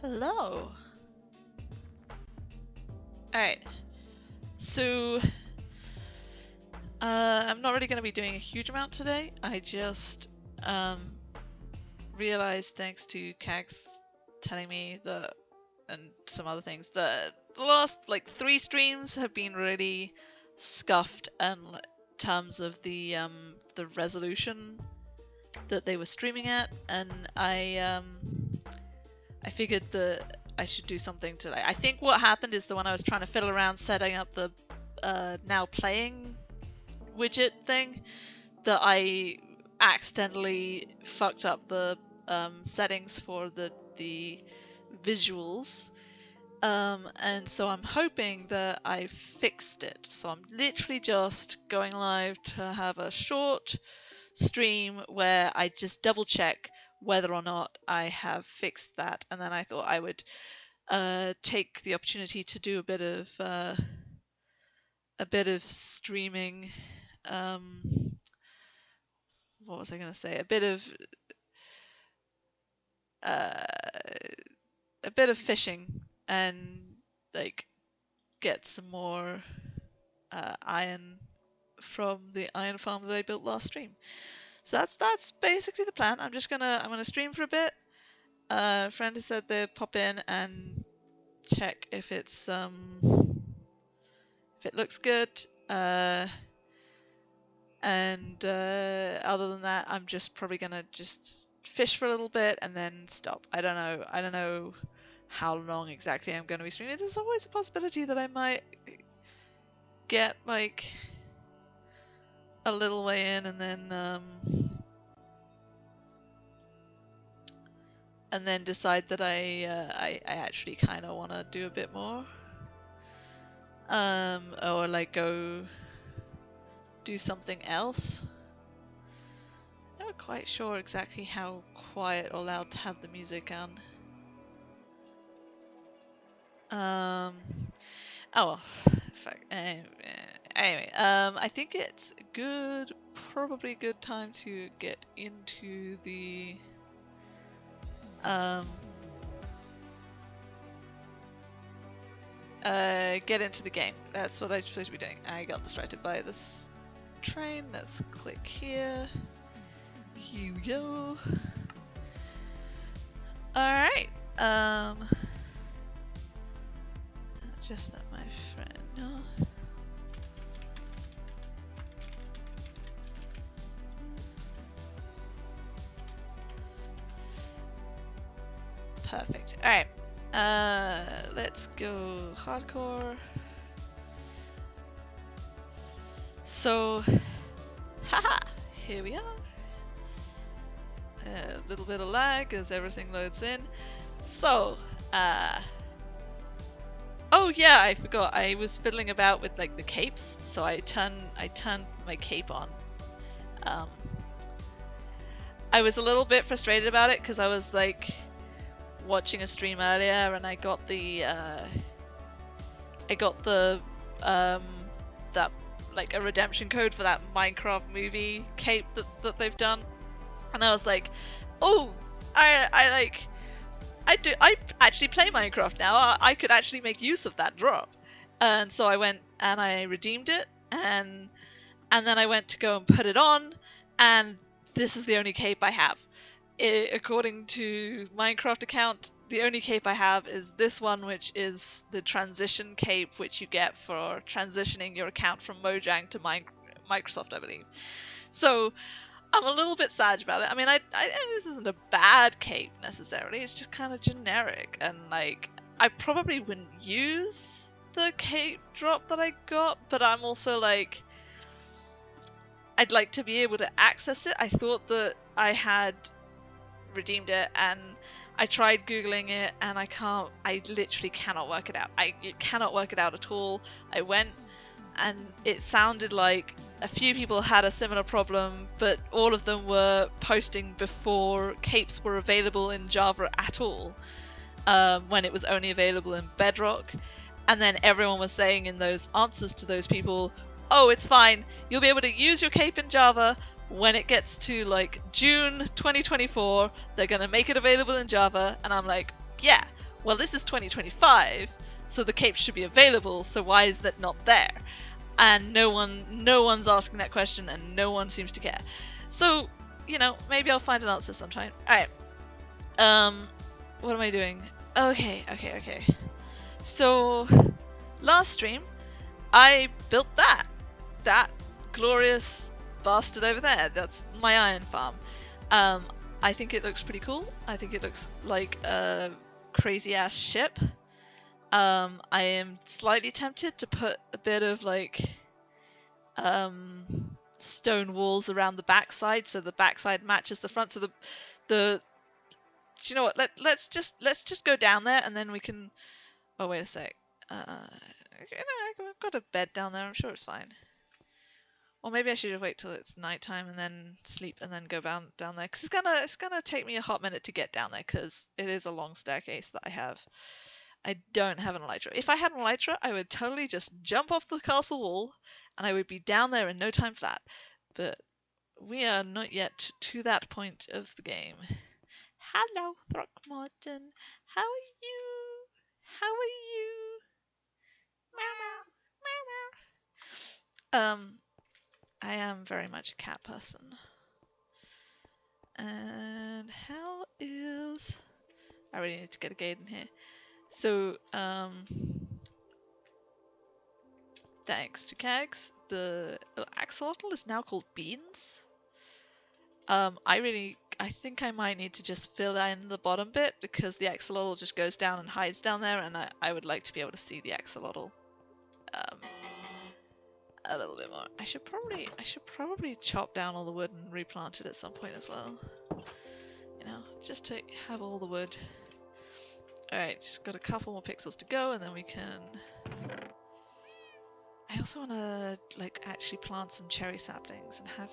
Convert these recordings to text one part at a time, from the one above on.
Hello. Alright, so I'm not really going to be doing a huge amount today. I just realized, thanks to Kags telling me that, and some other things, that the last like 3 streams have been really scuffed in terms of the resolution that they were streaming at, and I figured that I should do something today. I think what happened is that when I was trying to fiddle around setting up the now playing widget thing, that I accidentally fucked up the settings for the visuals, and so I'm hoping that I fixed it. So I'm literally just going live to have a short stream where I just double check whether or not I have fixed that, and then I thought I would take the opportunity to do a bit of streaming. What was I going to say? A bit of fishing and like get some more iron from the iron farm that I built last stream. So that's basically the plan. I'm gonna stream for a bit. A friend has said they'll pop in and check if it's if it looks good. And other than that, I'm just probably gonna just fish for a little bit and then stop. I don't know how long exactly I'm gonna be streaming. There's always a possibility that I might get like a little way in and then decide that I actually kind of want to do a bit more, or like go do something else. I'm not quite sure exactly how quiet or loud to have the music on. Oh well, fuck. Anyway, I think it's probably a good time to get into the game. That's what I'm supposed to be doing. I got distracted by this train. Let's click here. Here we go. Alright. Just let my friend know. Perfect. Alright. Let's go hardcore. So, haha, here we are. A little bit of lag as everything loads in. So, oh yeah, I forgot. I was fiddling about with like the capes, so I turned my cape on. I was a little bit frustrated about it because I was like watching a stream earlier and I got that like a redemption code for that Minecraft movie cape that they've done, and I was like, oh, I actually play Minecraft now. I could actually make use of that drop, and so I went and I redeemed it, and then I went to go and put it on, and this is the only cape I have. According to Minecraft account, the only cape I have is this one, which is the transition cape, which you get for transitioning your account from Mojang to Microsoft, I believe. So I'm a little bit sad about it. I mean, this isn't a bad cape necessarily. It's just kind of generic, and like I probably wouldn't use the cape drop that I got, but I'm also like, I'd like to be able to access it. I thought that I had redeemed it, and I tried googling it, and I literally cannot work it out. I cannot work it out at all. I went, and it sounded like a few people had a similar problem, but all of them were posting before capes were available in Java at all, when it was only available in Bedrock. And then everyone was saying in those answers to those people, oh, it's fine, you'll be able to use your cape in Java. When it gets to like June 2024, they're gonna make it available in Java. And I'm like, yeah, well, this is 2025, so the cape should be available, so why is that not there? And no one's asking that question, and no one seems to care. So, you know, maybe I'll find an answer sometime. Alright. What am I doing? Okay. So, last stream, I built that glorious bastard over there. That's my iron farm. I think it looks pretty cool. I think it looks like a crazy ass ship. I am slightly tempted to put a bit of like stone walls around the backside, so the backside matches the front. So the do you know what? Let's just go down there, and then we can. Oh wait a sec. I've got a bed down there. I'm sure it's fine. Or maybe I should just wait till it's nighttime and then sleep and then go down there. Because it's gonna take me a hot minute to get down there because it is a long staircase that I have. I don't have an elytra. If I had an elytra, I would totally just jump off the castle wall and I would be down there in no time flat. But we are not yet to that point of the game. Hello, Throckmorton. How are you? How are you? Meow, meow. I am very much a cat person. And how is... I really need to get a gate in here. So, thanks to Kags, the axolotl is now called Beans. I think I might need to just fill in the bottom bit because the axolotl just goes down and hides down there, and I would like to be able to see the axolotl a little bit more. I should probably chop down all the wood and replant it at some point as well. You know, just to have all the wood. Alright, just got a couple more pixels to go and then we can... I also want to like actually plant some cherry saplings and have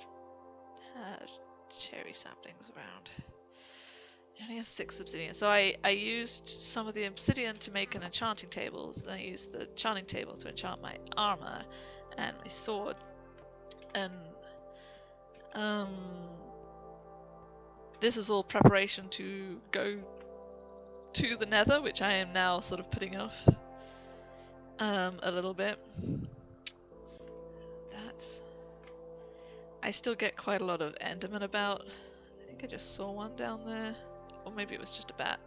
cherry saplings around. I only have 6 obsidian, so I used some of the obsidian to make an enchanting table, then I used the enchanting table to enchant my armor and my sword, and this is all preparation to go to the nether, which I am now sort of putting off a little bit. I still get quite a lot of endermen about. I think I just saw one down there, or maybe it was just a bat.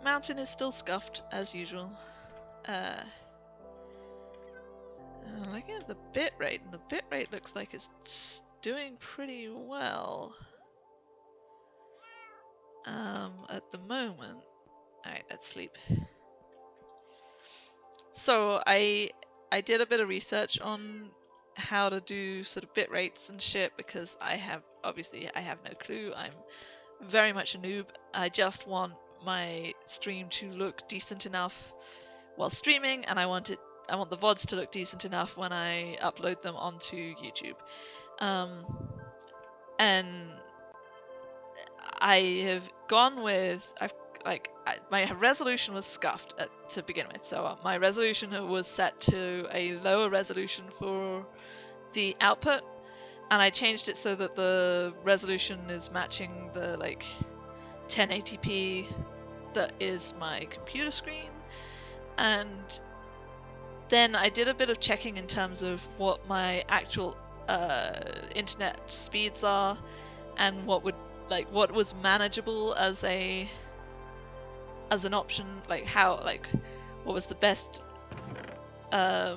Mountain is still scuffed as usual. Looking at the bit rate, and the bit rate looks like it's doing pretty well at the moment. Alright, let's sleep. So I did a bit of research on how to do sort of bit rates and shit because I have no clue. I'm very much a noob. I just want my stream to look decent enough while streaming, and I want the VODs to look decent enough when I upload them onto YouTube. And I have gone with my resolution was scuffed to begin with, so my resolution was set to a lower resolution for the output, and I changed it so that the resolution is matching the 1080p that is my computer screen. And then I did a bit of checking in terms of what my actual internet speeds are and what was manageable as an option, what was the best. I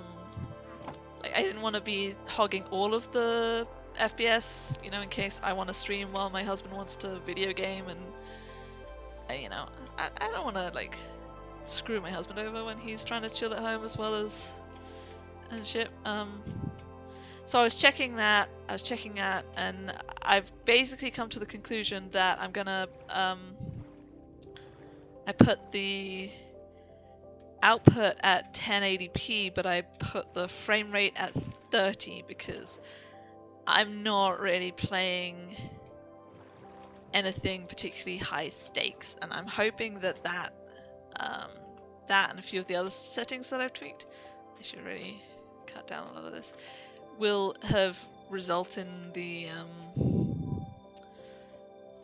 didn't want to be hogging all of the FPS, you know, in case I want to stream while my husband wants to video game, and you know, I don't want to screw my husband over when he's trying to chill at home as well as and shit. So I was checking that, and I've basically come to the conclusion that I'm gonna I put the output at 1080p, but I put the frame rate at 30 because I'm not really playing anything particularly high stakes, and I'm hoping that and a few of the other settings that I've tweaked, I should really cut down a lot of this, will have result in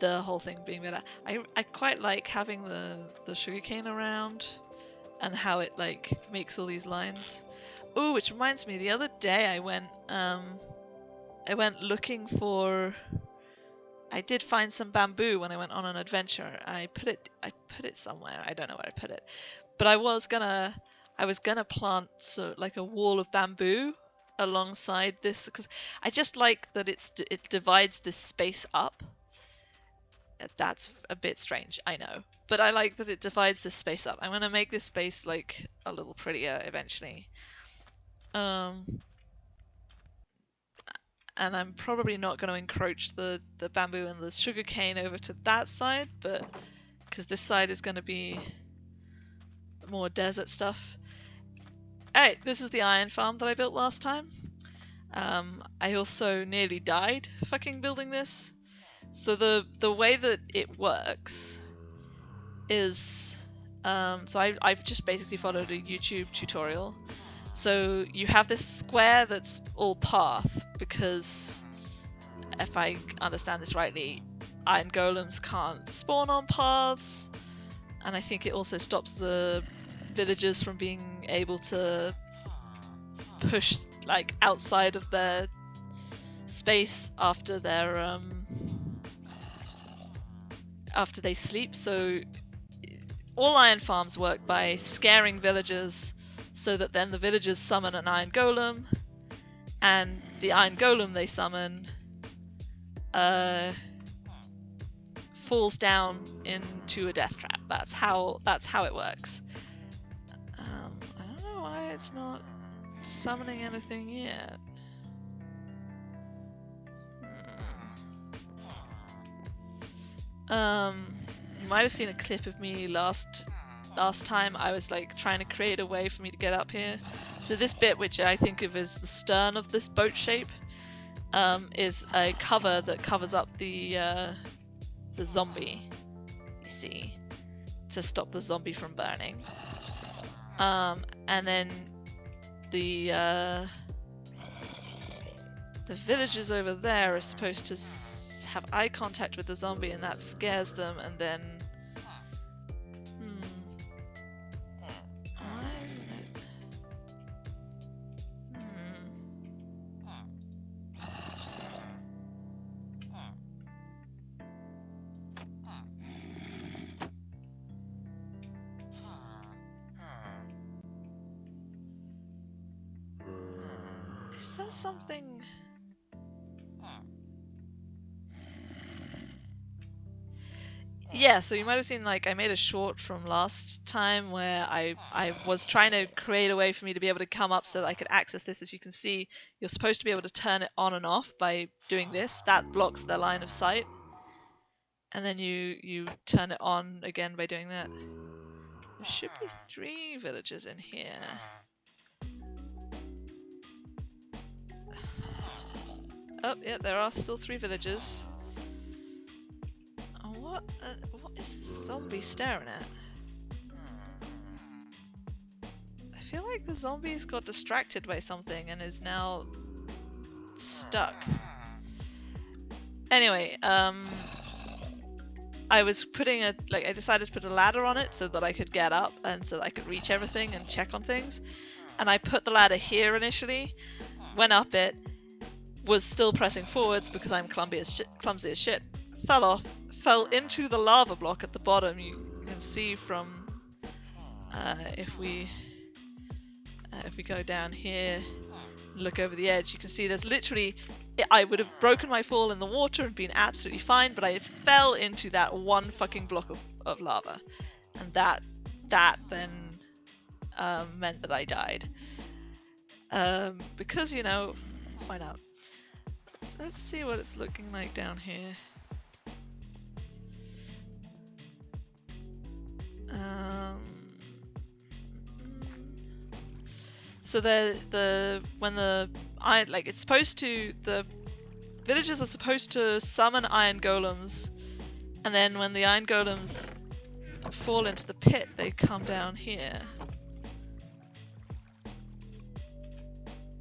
the whole thing being better. I quite like having the sugarcane around and how it like makes all these lines. Ooh, which reminds me, the other day I went looking for. I did find some bamboo when I went on an adventure. I put it somewhere. I don't know where I put it, but I was gonna plant like a wall of bamboo alongside this because I just like that it divides this space up. That's a bit strange, I know, but I like that it divides this space up. I'm gonna make this space like a little prettier eventually. And I'm probably not going to encroach the bamboo and the sugarcane over to that side, but because this side is going to be more desert stuff. Alright, this is the iron farm that I built last time. I also nearly died fucking building this. So the way that it works is, so I've just basically followed a YouTube tutorial. So you have this square that's all path because, if I understand this rightly, iron golems can't spawn on paths, and I think it also stops the villagers from being able to push like outside of their space after their after they sleep. So all iron farms work by scaring villagers so that then the villagers summon an iron golem, and the iron golem they summon falls down into a death trap. That's how it works. I don't know why it's not summoning anything yet. You might have seen a clip of me last time. I was like trying to create a way for me to get up here. So this bit, which I think of as the stern of this boat shape, is a cover that covers up the zombie, you see, to stop the zombie from burning. And then the villagers over there are supposed to have eye contact with the zombie, and that scares them, and then why isn't it? Is there something? Yeah, so you might have seen, like, I made a short from last time where I was trying to create a way for me to be able to come up so that I could access this. As you can see, you're supposed to be able to turn it on and off by doing this. That blocks their line of sight. And then you turn it on again by doing that. There should be 3 villagers in here. Oh, yeah, there are still 3 villagers. What is the zombie staring at? I feel like the zombie's got distracted by something and is now stuck. Anyway, I was putting I decided to put a ladder on it so that I could get up and so that I could reach everything and check on things. And I put the ladder here initially, went up it, was still pressing forwards because I'm clumsy as shit, fell off, fell into the lava block at the bottom. You can see from if we go down here, look over the edge, you can see there's literally, I would have broken my fall in the water and been absolutely fine, but I fell into that one fucking block of lava, and that then meant that I died, because, you know, why not? So let's see what it's looking like down here. So it's supposed to, the villagers are supposed to summon iron golems, and then when the iron golems fall into the pit, they come down here.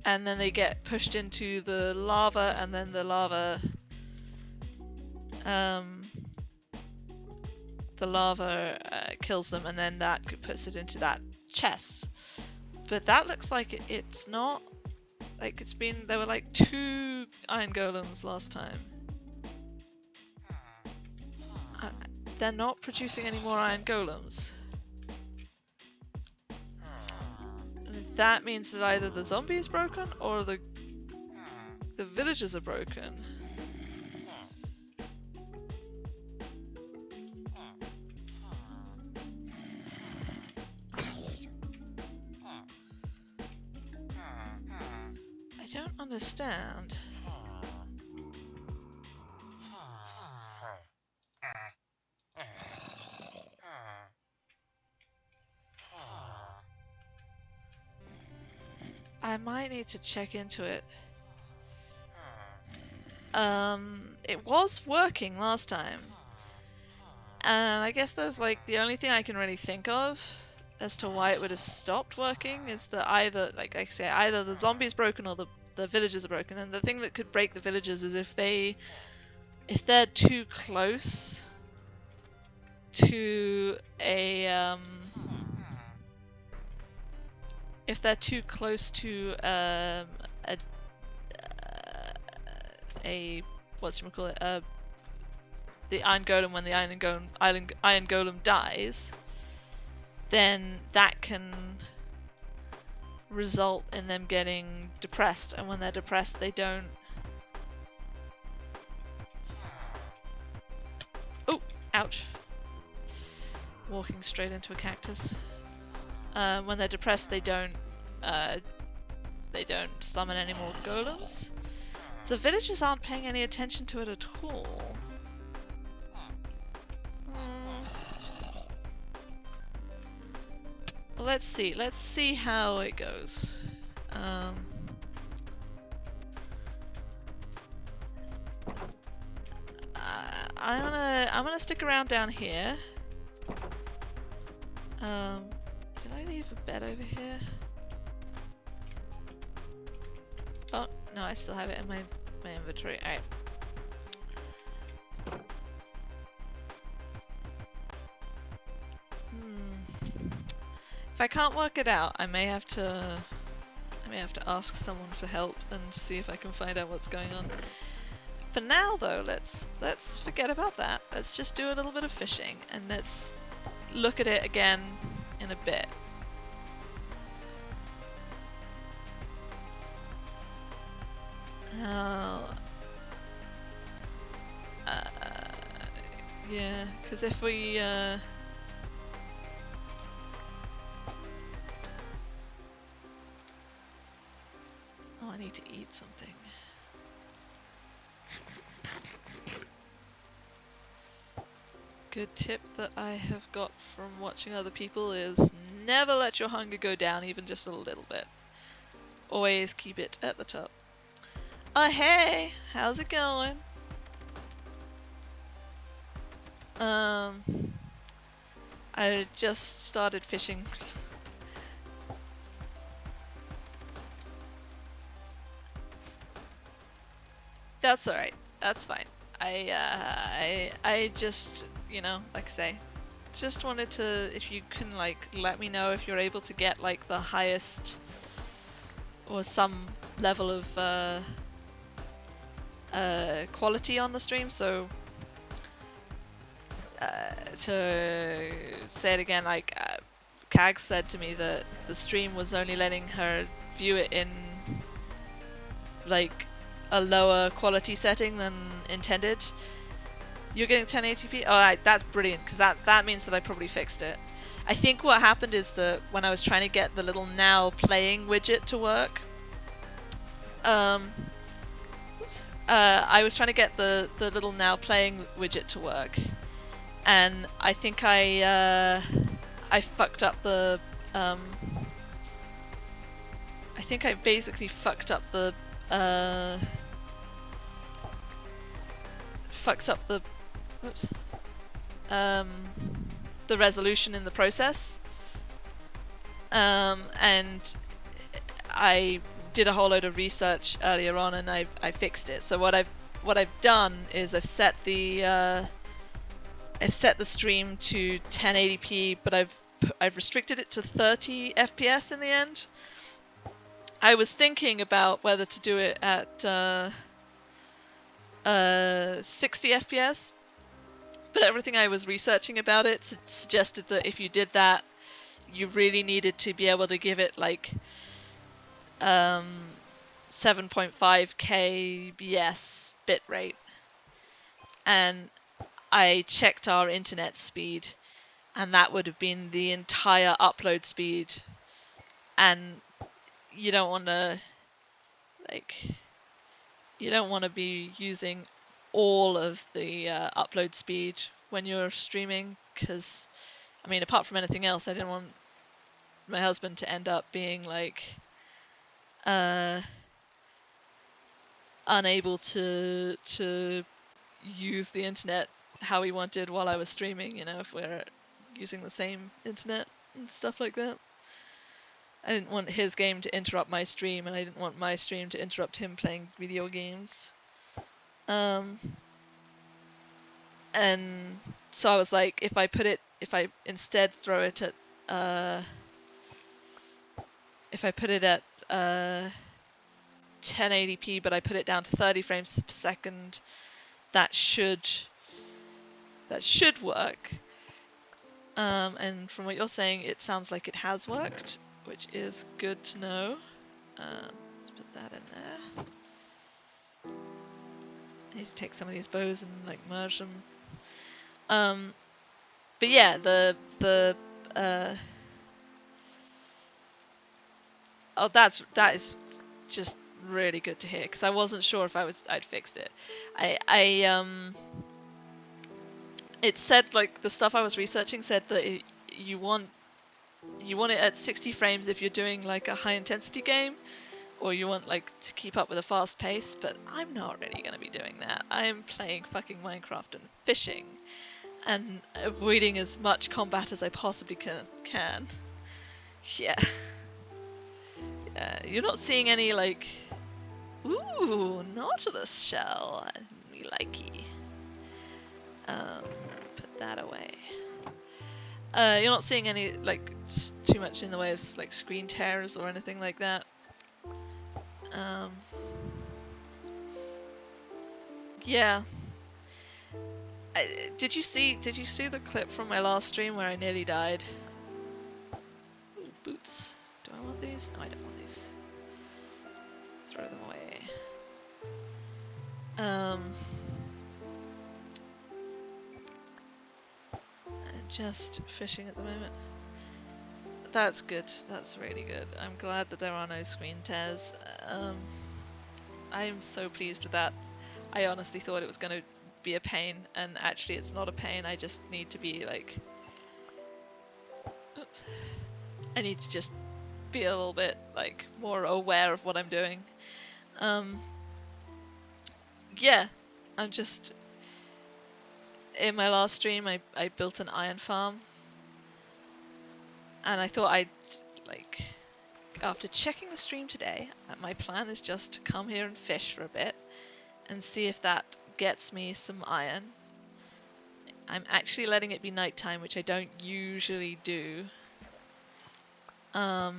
And then they get pushed into the lava, and then the lava the lava kills them, and then that puts it into that chest. But that looks like it's not. Like it's been. There were like 2 iron golems last time. They're not producing any more iron golems. That means that either the zombie is broken or the villagers are broken. I don't understand. I might need to check into it. It was working last time. And I guess that's like the only thing I can really think of as to why it would have stopped working is that either, like I say, either the zombie is broken or the villagers are broken. And the thing that could break the villagers is if they're too close to a if they're too close to a whatchamacallit, the iron golem, when the iron golem dies, then that can result in them getting depressed, and when they're depressed they don't... Oh! Ouch! Walking straight into a cactus. When they're depressed they don't summon any more golems. The villagers aren't paying any attention to it at all. Well, let's see how it goes. I'm gonna stick around down here. Did I leave a bed over here? Oh, no, I still have it in my inventory. Alright. If I can't work it out, I may have to ask someone for help and see if I can find out what's going on. For now though, let's forget about that. Let's just do a little bit of fishing and let's look at it again in a bit. Yeah, because if we oh, I need to eat something. Good tip that I have got from watching other people is never let your hunger go down even just a little bit. Always keep it at the top. Oh hey, how's it going? I just started fishing. That's alright. That's fine. I just, you know, like I say, just wanted to, if you can, like, let me know if you're able to get, like, the highest or some level of quality on the stream. So to say it again, like Kag said to me that the stream was only letting her view it in like a lower quality setting than intended. You're getting 1080p? Oh, that's brilliant, because that means that I probably fixed it. I think what happened is that when I was trying to get the little now playing widget to work, I was trying to get the little now playing widget to work, and I think I fucked up the I think I basically fucked up the whoops, the resolution in the process, and I did a whole load of research earlier on, and I fixed it. So what I've done is I've set the set the stream to 1080p, but I've restricted it to 30 FPS in the end. I was thinking about whether to do it at 60 FPS, but everything I was researching about it suggested that if you did that, you really needed to be able to give it like 7.5 kbs bitrate. And I checked our internet speed, and that would have been the entire upload speed. And you don't want to be using all of the upload speed when you're streaming, because I mean, apart from anything else, I didn't want my husband to end up being like unable to use the internet how he wanted while I was streaming, you know, if we're using the same internet and stuff like that. I didn't want his game to interrupt my stream, and I didn't want my stream to interrupt him playing video games. And so I was like, if I instead throw it at, if I put it at 1080p, but I put it down to 30 frames per second, that should work. And from what you're saying, it sounds like it has worked, which is good to know. Let's put that in there. I need to take some of these bows and like merge them. But yeah, that is just really good to hear, because I wasn't sure if I'd fixed it. It said, like, the stuff I was researching said that you want it at 60 frames if you're doing like a high intensity game, or you want like to keep up with a fast pace, but I'm not really going to be doing that. I'm playing fucking Minecraft and fishing and avoiding as much combat as I possibly can. Yeah. You're not seeing any like, ooh, Nautilus shell, me likey. Put that away. You're not seeing any like too much in the way of like screen tears or anything like that. Yeah. Did you see the clip from my last stream where I nearly died? Ooh, boots. Do I want these? No, I don't want these. Throw them away. I'm just fishing at the moment. That's good. That's really good. I'm glad that there are no screen tears. I'm so pleased with that. I honestly thought it was going to be a pain, and actually it's not a pain. I just need to be like... Oops. I need to just be a little bit like more aware of what I'm doing. Yeah, I'm just... In my last stream, I built an iron farm. And I thought I'd, like... After checking the stream today, my plan is just to come here and fish for a bit and see if that gets me some iron. I'm actually letting it be nighttime, which I don't usually do. But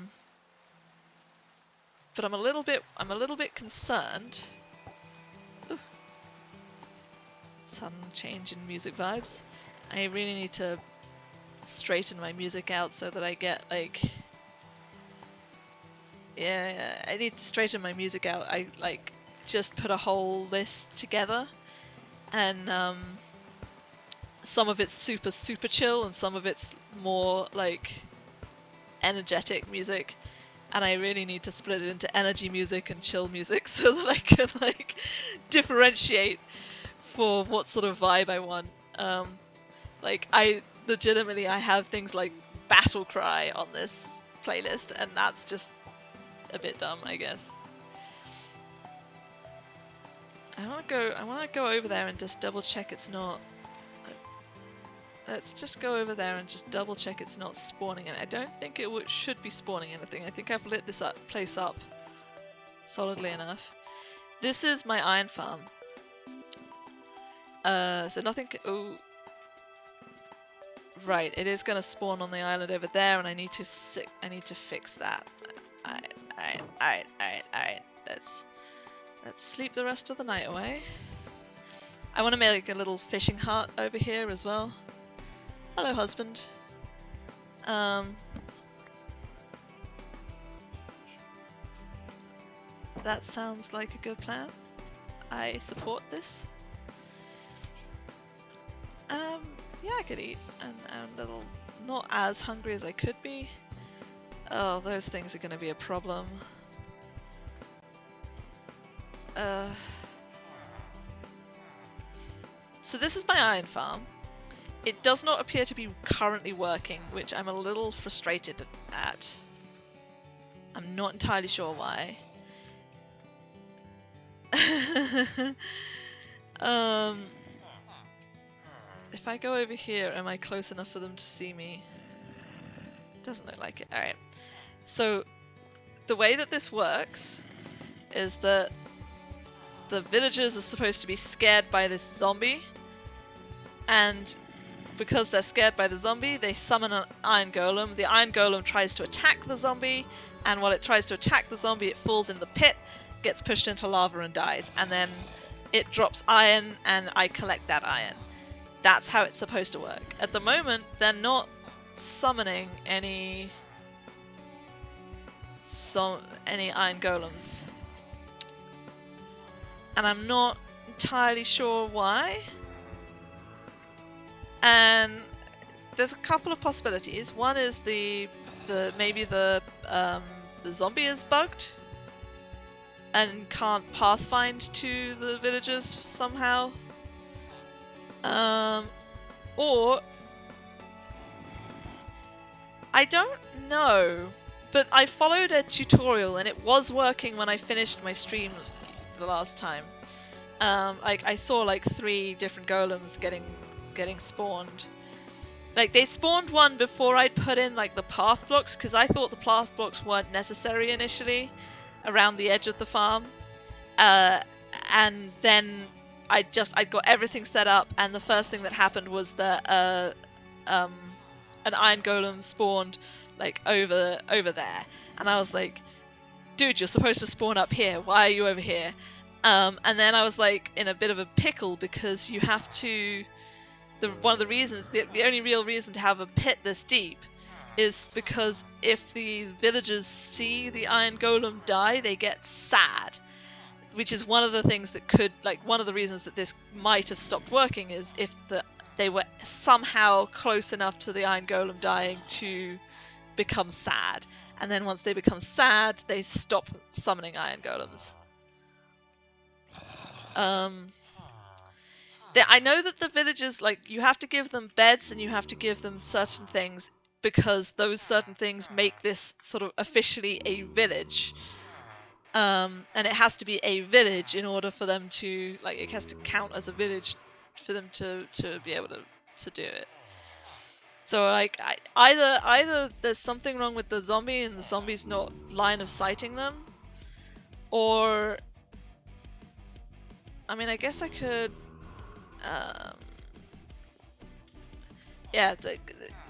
I'm a little bit concerned. Ooh. Sudden change in music vibes. I really need to straighten my music out so that I get like... Yeah, I need to straighten my music out. I like just put a whole list together, and some of it's super chill and some of it's more like energetic music, and I really need to split it into energy music and chill music so that I can like differentiate for what sort of vibe I want. Like I have things like Battle Cry on this playlist, and that's just a bit dumb, I guess. I want to go over there and just double check it's not... Let's just go over there and just double check it's not spawning it. I don't think it should be spawning anything. I think I've lit this place up solidly enough. This is my iron farm. So nothing... Oh. Right, it is gonna spawn on the island over there, and I need to fix that. Alright. Let's sleep the rest of the night away. I want to make a little fishing hut over here as well. Hello, husband. That sounds like a good plan. I support this. Yeah, I could eat, and I'm a little not as hungry as I could be. Oh, those things are going to be a problem. So this is my iron farm. It does not appear to be currently working, which I'm a little frustrated at. I'm not entirely sure why. If I go over here, am I close enough for them to see me? Doesn't look like it. Alright. So, the way that this works is that the villagers are supposed to be scared by this zombie, and because they're scared by the zombie, they summon an iron golem. The iron golem tries to attack the zombie, and while it tries to attack the zombie, it falls in the pit, gets pushed into lava and dies, and then it drops iron, and I collect that iron. That's how it's supposed to work. At the moment, they're not summoning any iron golems. And I'm not entirely sure why. And there's a couple of possibilities. One is maybe the zombie is bugged and can't pathfind to the villagers somehow. Or I don't know, but I followed a tutorial and it was working when I finished my stream the last time. I saw like 3 different golems getting spawned. Like they spawned one before I'd put in like the path blocks, because I thought the path blocks weren't necessary initially around the edge of the farm. And then I got everything set up, and the first thing that happened was that an iron golem spawned like over there, and I was like, dude, you're supposed to spawn up here, why are you over here? And then I was like in a bit of a pickle, because you have to one of the reasons, the only real reason to have a pit this deep is because if the villagers see the iron golem die, they get sad. Which is one of the things that could, like, one of the reasons that this might have stopped working is if they were somehow close enough to the iron golem dying to become sad. And then once they become sad, they stop summoning iron golems. I know that the villagers, like, you have to give them beds and you have to give them certain things, because those certain things make this sort of officially a village. And it has to be a village in order for them to, like, it has to count as a village for them to be able to do it. So, like, either there's something wrong with the zombie and the zombie's not line of sighting them, or, I mean, I guess I could, yeah, it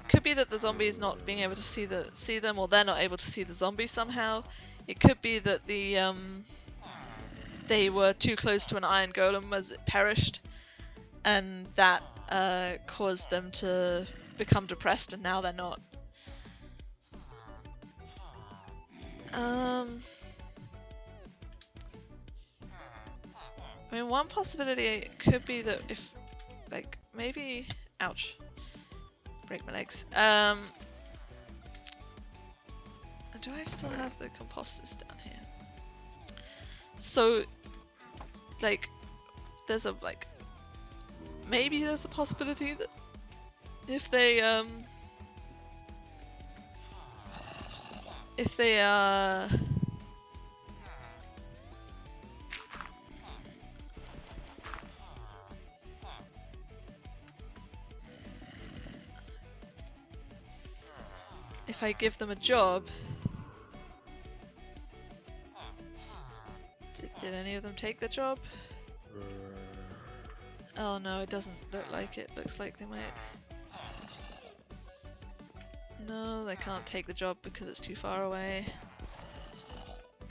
could be that the zombie is not being able to see them, or they're not able to see the zombie somehow. It could be that they were too close to an iron golem as it perished, and that caused them to become depressed, and now they're not. I mean, one possibility could be that if, like, maybe... Ouch. Break my legs. Do I still have the composters down here? So, like, there's a, like, maybe there's a possibility that if they if I give them a job. Did any of them take the job? Oh no, it doesn't look like it. Looks like they might. No, they can't take the job because it's too far away.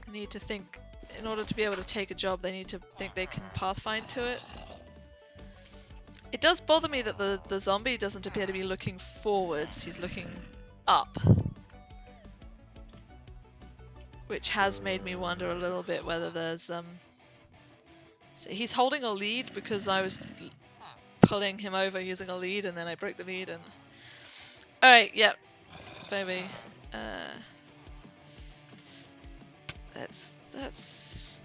I need to think, in order to be able to take a job, they need to think they can pathfind to it. It does bother me that the zombie doesn't appear to be looking forwards, he's looking up. Which has made me wonder a little bit whether there's, so he's holding a lead because I was pulling him over using a lead and then I broke the lead and... Alright, yep. Baby. That's...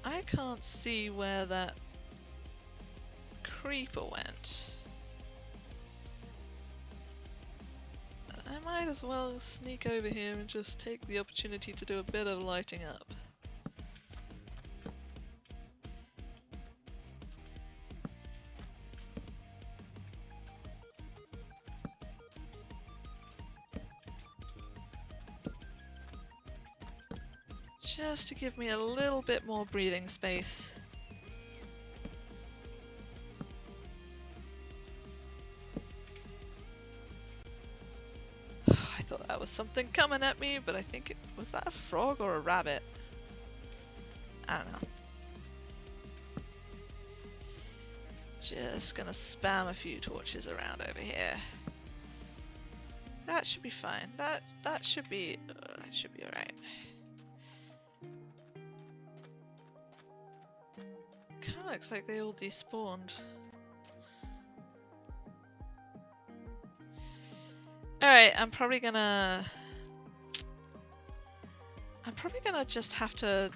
I can't see where that creeper went. I might as well sneak over here and just take the opportunity to do a bit of lighting up. Just to give me a little bit more breathing space. I thought that was something coming at me, but I think it was that a frog or a rabbit? I don't know. Just gonna spam a few torches around over here. That should be fine. That should be alright. Kinda looks like they all despawned. Alright, I'm probably gonna just have to...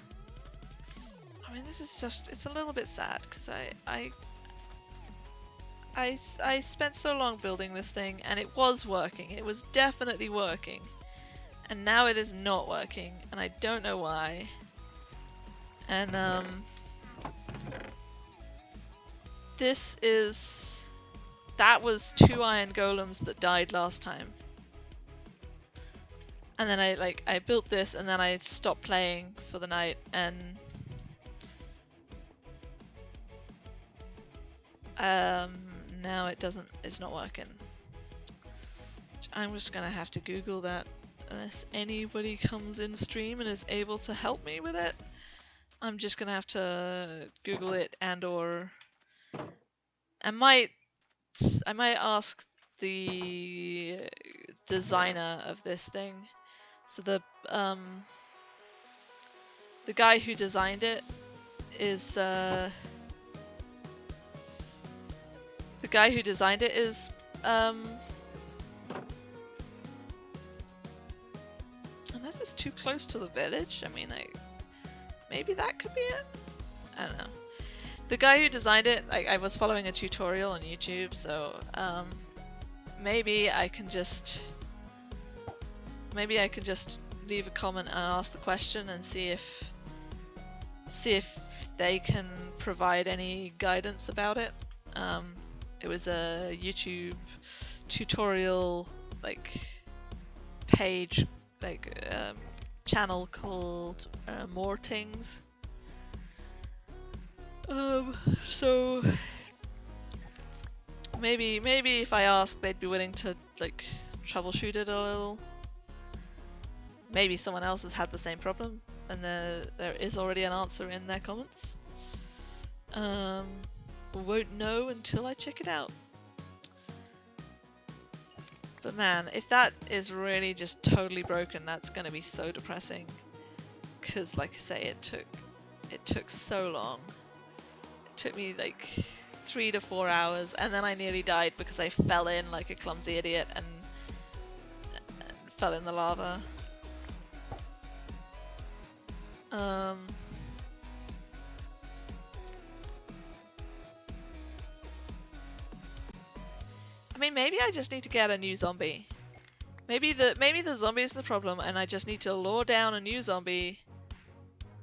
I mean, this is just... It's a little bit sad, because I spent so long building this thing, and it was working. It was definitely working. And now it is not working, and I don't know why. And, this is... That was 2 iron golems that died last time. And then I built this and then I stopped playing for the night and... now it's not working. I'm just gonna have to Google that unless anybody comes in stream and is able to help me with it. I'm just gonna have to Google it and or... I might ask the designer of this thing. So the guy who designed it is unless it's too close to the village. I mean, maybe that could be it. I don't know. The guy who designed it, I was following a tutorial on YouTube, so maybe I can just leave a comment and ask the question and see if they can provide any guidance about it. It was a YouTube tutorial page channel called More Things. So maybe if I ask, they'd be willing to troubleshoot it a little. Maybe someone else has had the same problem and there is already an answer in their comments. Won't know until I check it out. But man, if that is really just totally broken, that's gonna be so depressing. Cause like I say, it took so long. Took me 3 to 4 hours, and then I nearly died because I fell in like a clumsy idiot and fell in the lava. I mean, maybe I just need to get a new zombie. Maybe the zombie is the problem, and I just need to lure down a new zombie,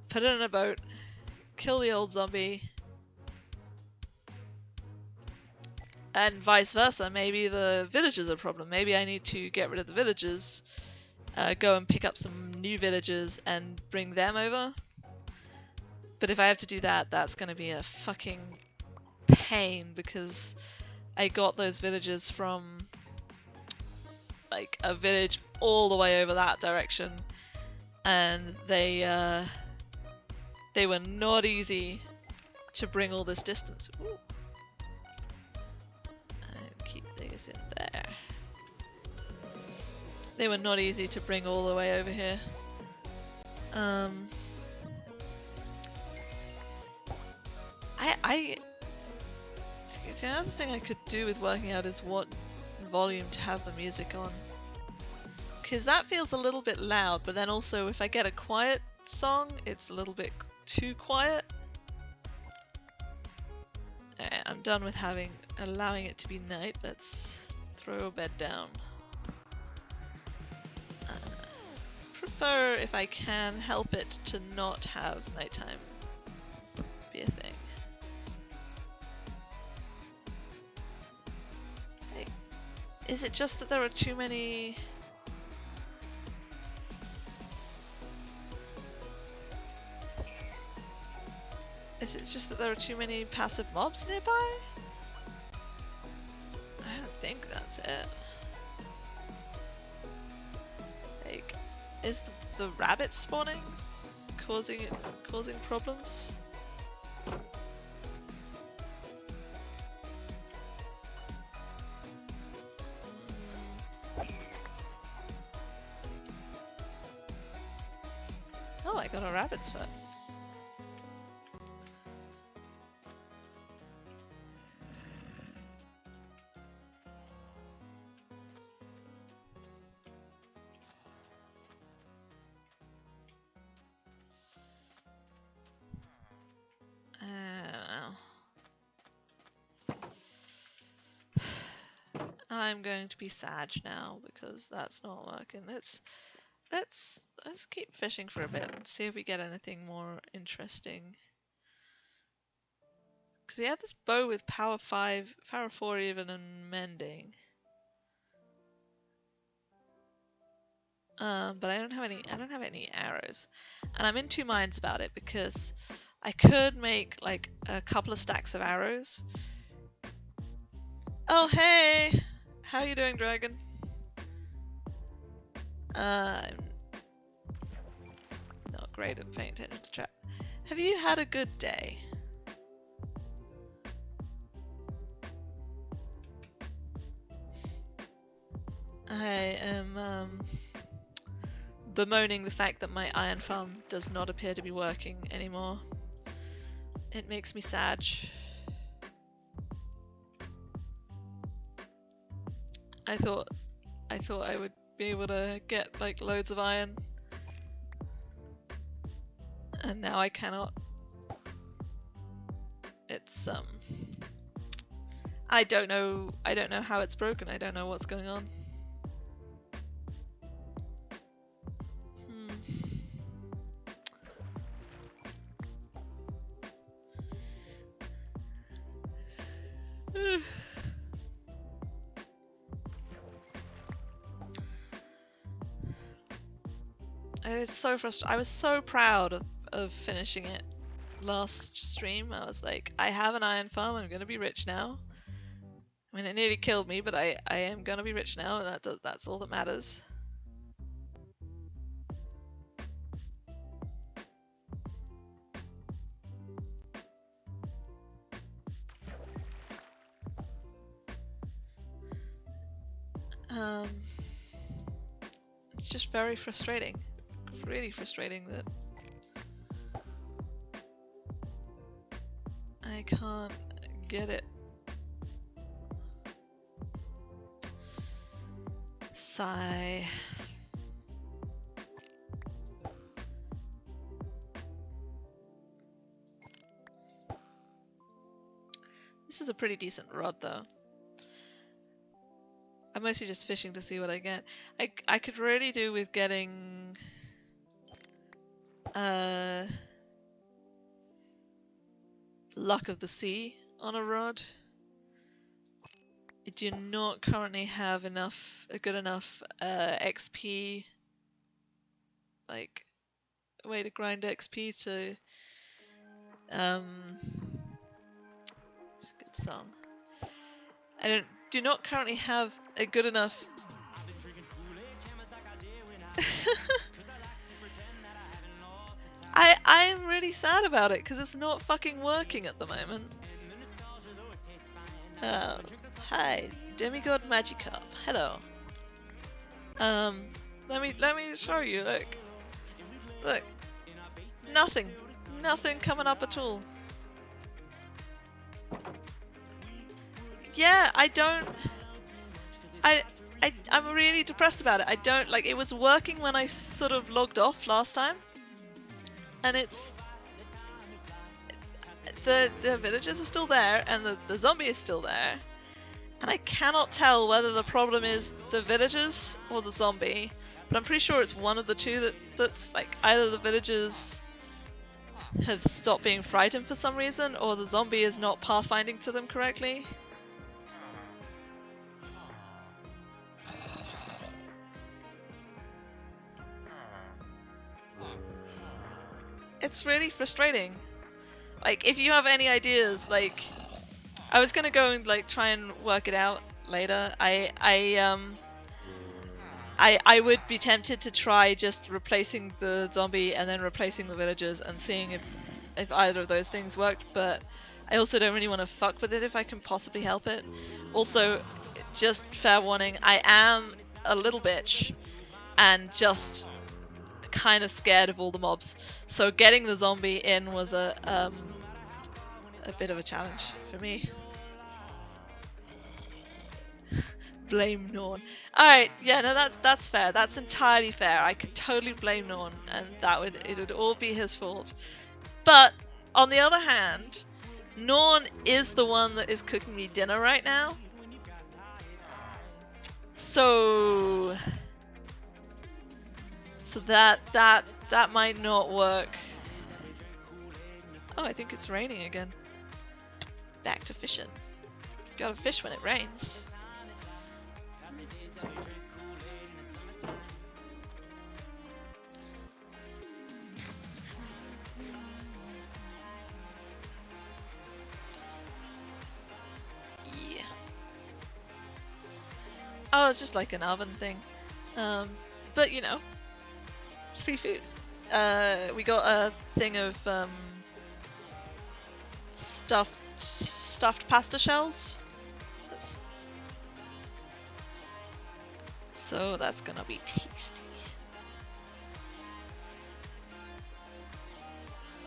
put it in a boat, kill the old zombie. And vice versa, maybe the villagers are a problem. Maybe I need to get rid of the villagers, go and pick up some new villagers and bring them over. But if I have to do that, that's going to be a fucking pain because I got those villagers from like a village all the way over that direction, and they were not easy to bring all this distance. Ooh. And keep these in there. They were not easy to bring all the way over here. Another thing I could do with working out is what volume to have the music on. Because that feels a little bit loud, but then also if I get a quiet song, it's a little bit too quiet. Alright, I'm done with allowing it to be night. Let's throw a bed down. Prefer, if I can help it, to not have nighttime be a thing. Is it just that there are too many... Is it just that there are too many passive mobs nearby? I don't think that's it. Like, is the rabbit spawning causing problems? Oh, I got a rabbit's foot. I don't know. I'm going to be sad now because that's not working. Let's keep fishing for a bit and see if we get anything more interesting. Because we have this bow with power 5, power 4 even, and mending. But I don't have any arrows. And I'm in two minds about it because I could make like a couple of stacks of arrows. Oh hey! How you doing, dragon? I'm not great at paying attention to chat. Have you had a good day? I am bemoaning the fact that my iron farm does not appear to be working anymore. It makes me sad. I thought I would be able to get like loads of iron, and now I cannot. It's I don't know how it's broken. I don't know what's going on. It is so frustrating. I was so proud of finishing it last stream. I was like, I have an iron farm, I'm gonna be rich now. I mean, it nearly killed me, but I am gonna be rich now, and that's all that matters. It's just very frustrating. Really frustrating that I can't get it. Sigh. This is a pretty decent rod though. I'm mostly just fishing to see what I get. I could really do with getting Luck of the Sea on a rod. I do not currently have a good enough XP, like way to grind XP to It's a good song. I do not currently have a good enough. I'm really sad about it because it's not fucking working at the moment. Hi, Demigod Magikarp. Hello. Let me show you. Look, nothing coming up at all. Yeah, I'm really depressed about it. I don't like. It was working when I sort of logged off last time, and it's the villagers are still there, and the zombie is still there, and I cannot tell whether the problem is the villagers or the zombie. But I'm pretty sure it's one of the two that's like either the villagers have stopped being frightened for some reason, or the zombie is not pathfinding to them correctly. It's really frustrating. Like, if you have any ideas, like, I was gonna go and like try and work it out later. I would be tempted to try just replacing the zombie and then replacing the villagers and seeing if either of those things worked, but I also don't really want to fuck with it if I can possibly help it. Also, just fair warning, I am a little bitch and just kind of scared of all the mobs, so getting the zombie in was a bit of a challenge for me. Blame Norn. Alright, yeah, no, that's fair. That's entirely fair. I could totally blame Norn, and it would all be his fault. But on the other hand, Norn is the one that is cooking me dinner right now. So that might not work. Oh, I think it's raining again. Back to fishing. Gotta fish when it rains. Yeah. Oh, it's just like an oven thing. But you know, it's free food. We got a thing of stuffed pasta shells. Oops. So that's gonna be tasty.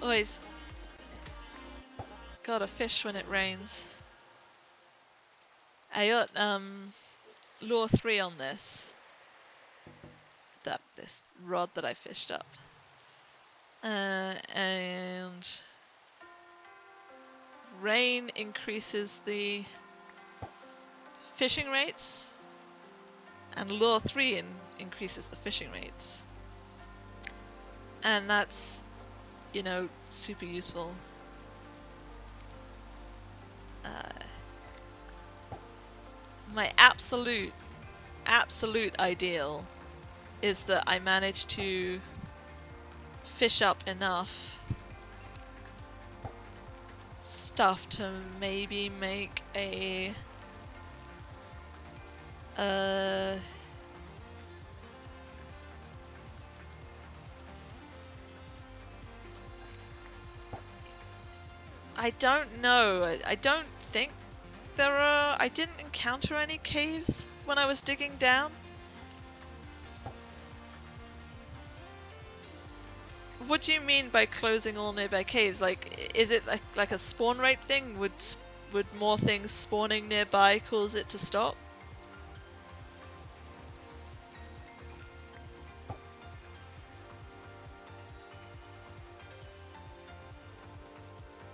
Always gotta fish when it rains. I got lure 3 on this rod that I fished up. And rain increases the fishing rates, and lure 3 increases the fishing rates. And that's, you know, super useful. My absolute ideal is that I manage to fish up enough stuff to maybe make a I don't know. I don't think there are. I didn't encounter any caves when I was digging down. What do you mean by closing all nearby caves? Like, is it like a spawn rate thing? Would more things spawning nearby cause it to stop?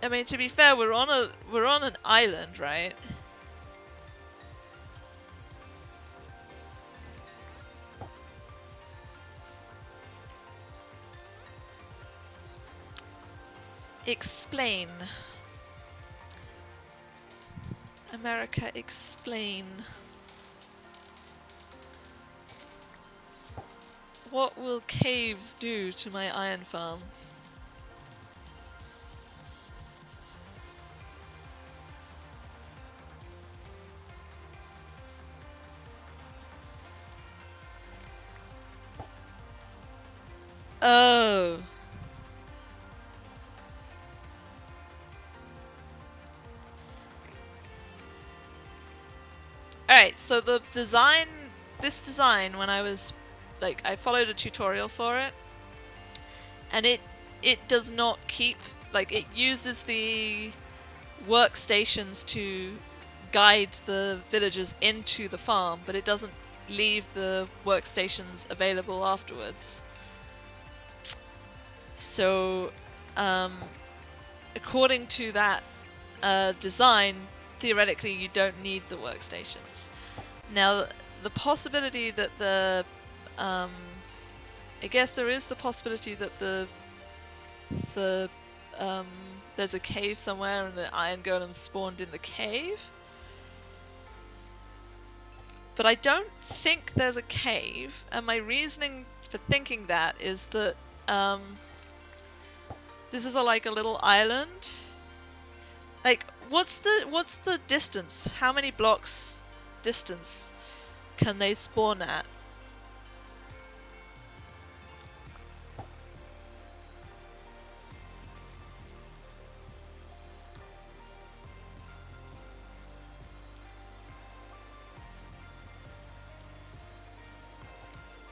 I mean, to be fair, we're on an island, right? Explain. America, explain. What will caves do to my iron farm? Oh. Alright, so the design, this design, when I was, like, I followed a tutorial for it, and it does not keep, like, it uses the workstations to guide the villagers into the farm, but it doesn't leave the workstations available afterwards. So, according to that design, theoretically you don't need the workstations. Now, the possibility that I guess there is the possibility that the there's a cave somewhere and the iron golem spawned in the cave. But I don't think there's a cave, and my reasoning for thinking that is that this is like a little island. Like, what's the distance? How many blocks distance can they spawn at?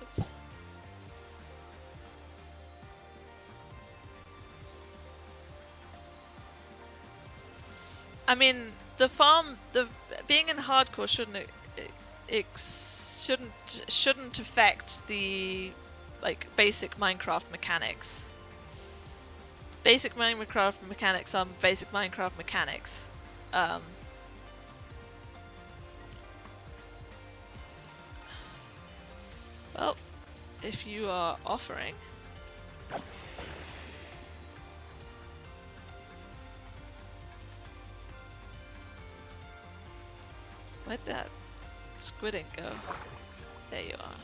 Oops. I mean, the farm, being in hardcore shouldn't affect the like basic Minecraft mechanics. Basic Minecraft mechanics are basic Minecraft mechanics. Well, if you are offering. Where'd that squid ink go? There you are.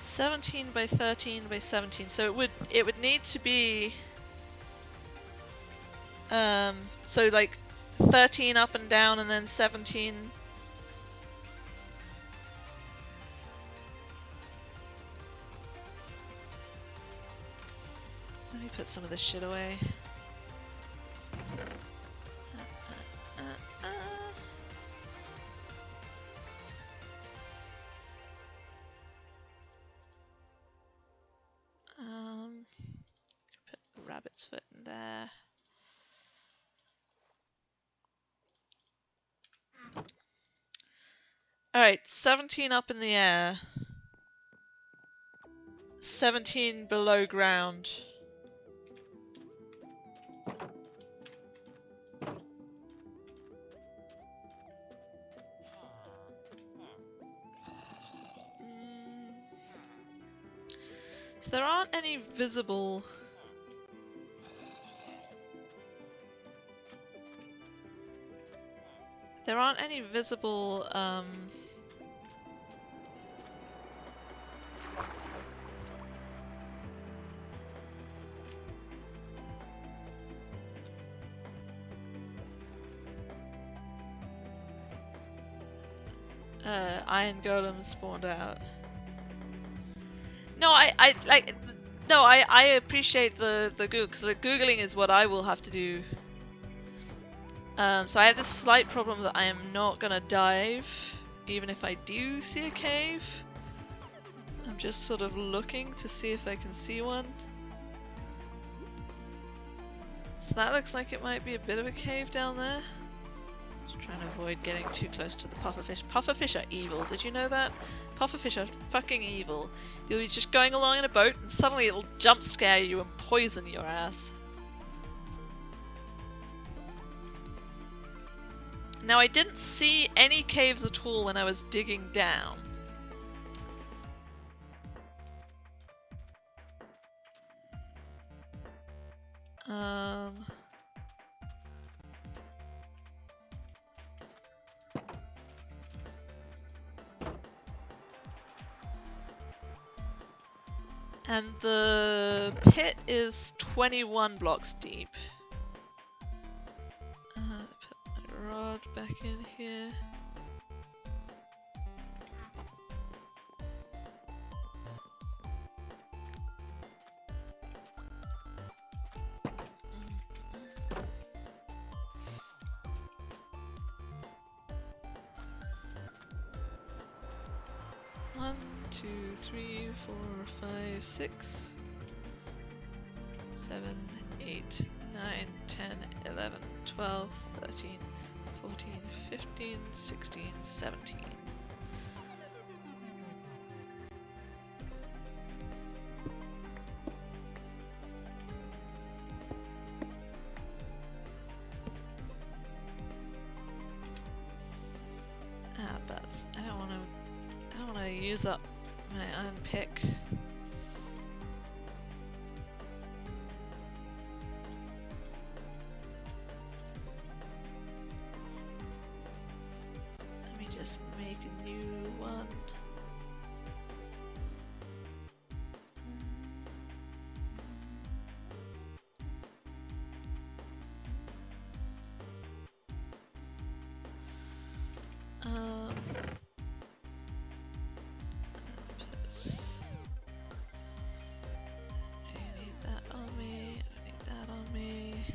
17 by 13 by 17. So it would need to be so like 13 up and down and then 17. Let me put some of this shit away. 'Put rabbit's foot in there. Alright, 17 up in the air. 17 below ground. So there aren't any visible... There aren't any visible, iron golems spawned out. No, I appreciate the Google, because the Googling is what I will have to do. So I have this slight problem that I am not gonna dive, even if I do see a cave. I'm just sort of looking to see if I can see one. So that looks like it might be a bit of a cave down there. Just trying to avoid getting too close to the pufferfish. Pufferfish are evil, did you know that? Pufferfish are fucking evil. You'll be just going along in a boat and suddenly it'll jump scare you and poison your ass. Now I didn't see any caves at all when I was digging down. And the pit is 21 blocks deep. Put my rod back in here. One, two, three, 4, 5, 6, 7, 8, 9, 10, 11, 12, 13, 14, 15, 16, 17. But I don't want to use up my iron pick. Let me just make a new one. I need that on me. I need that on me.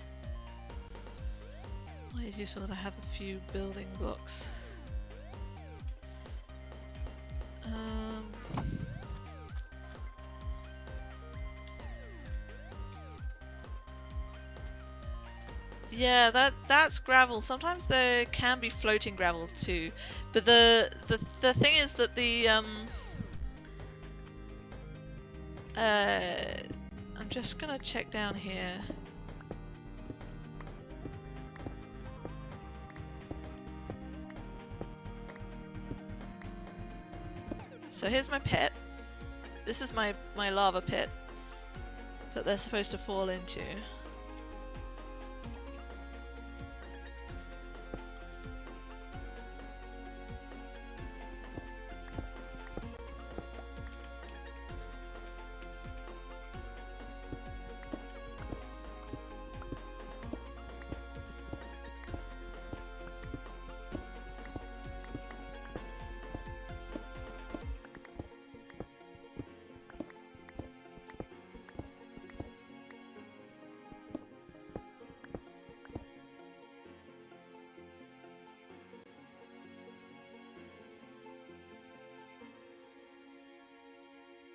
Always useful to have a few building blocks. Yeah, that's gravel. Sometimes there can be floating gravel too, but the thing is that the I'm just gonna check down here. So here's my pit. This is my lava pit that they're supposed to fall into.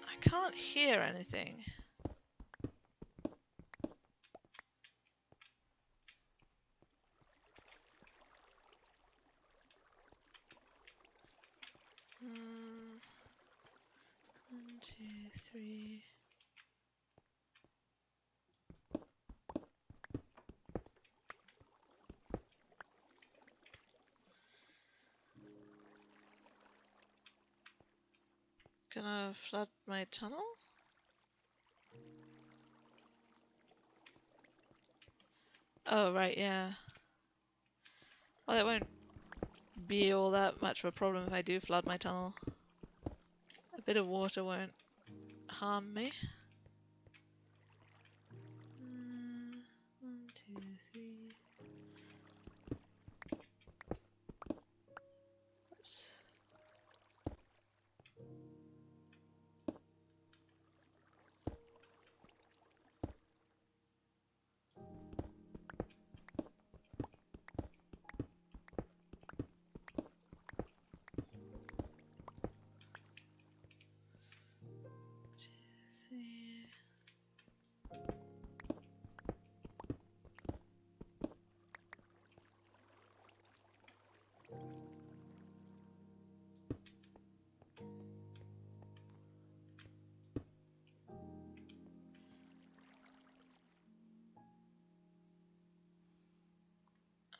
I can't hear anything. One, two, three. Gonna flood my tunnel? Oh, right, yeah. Well, it won't be all that much of a problem if I do flood my tunnel. A bit of water won't harm me. 1, 2, 3. Oops.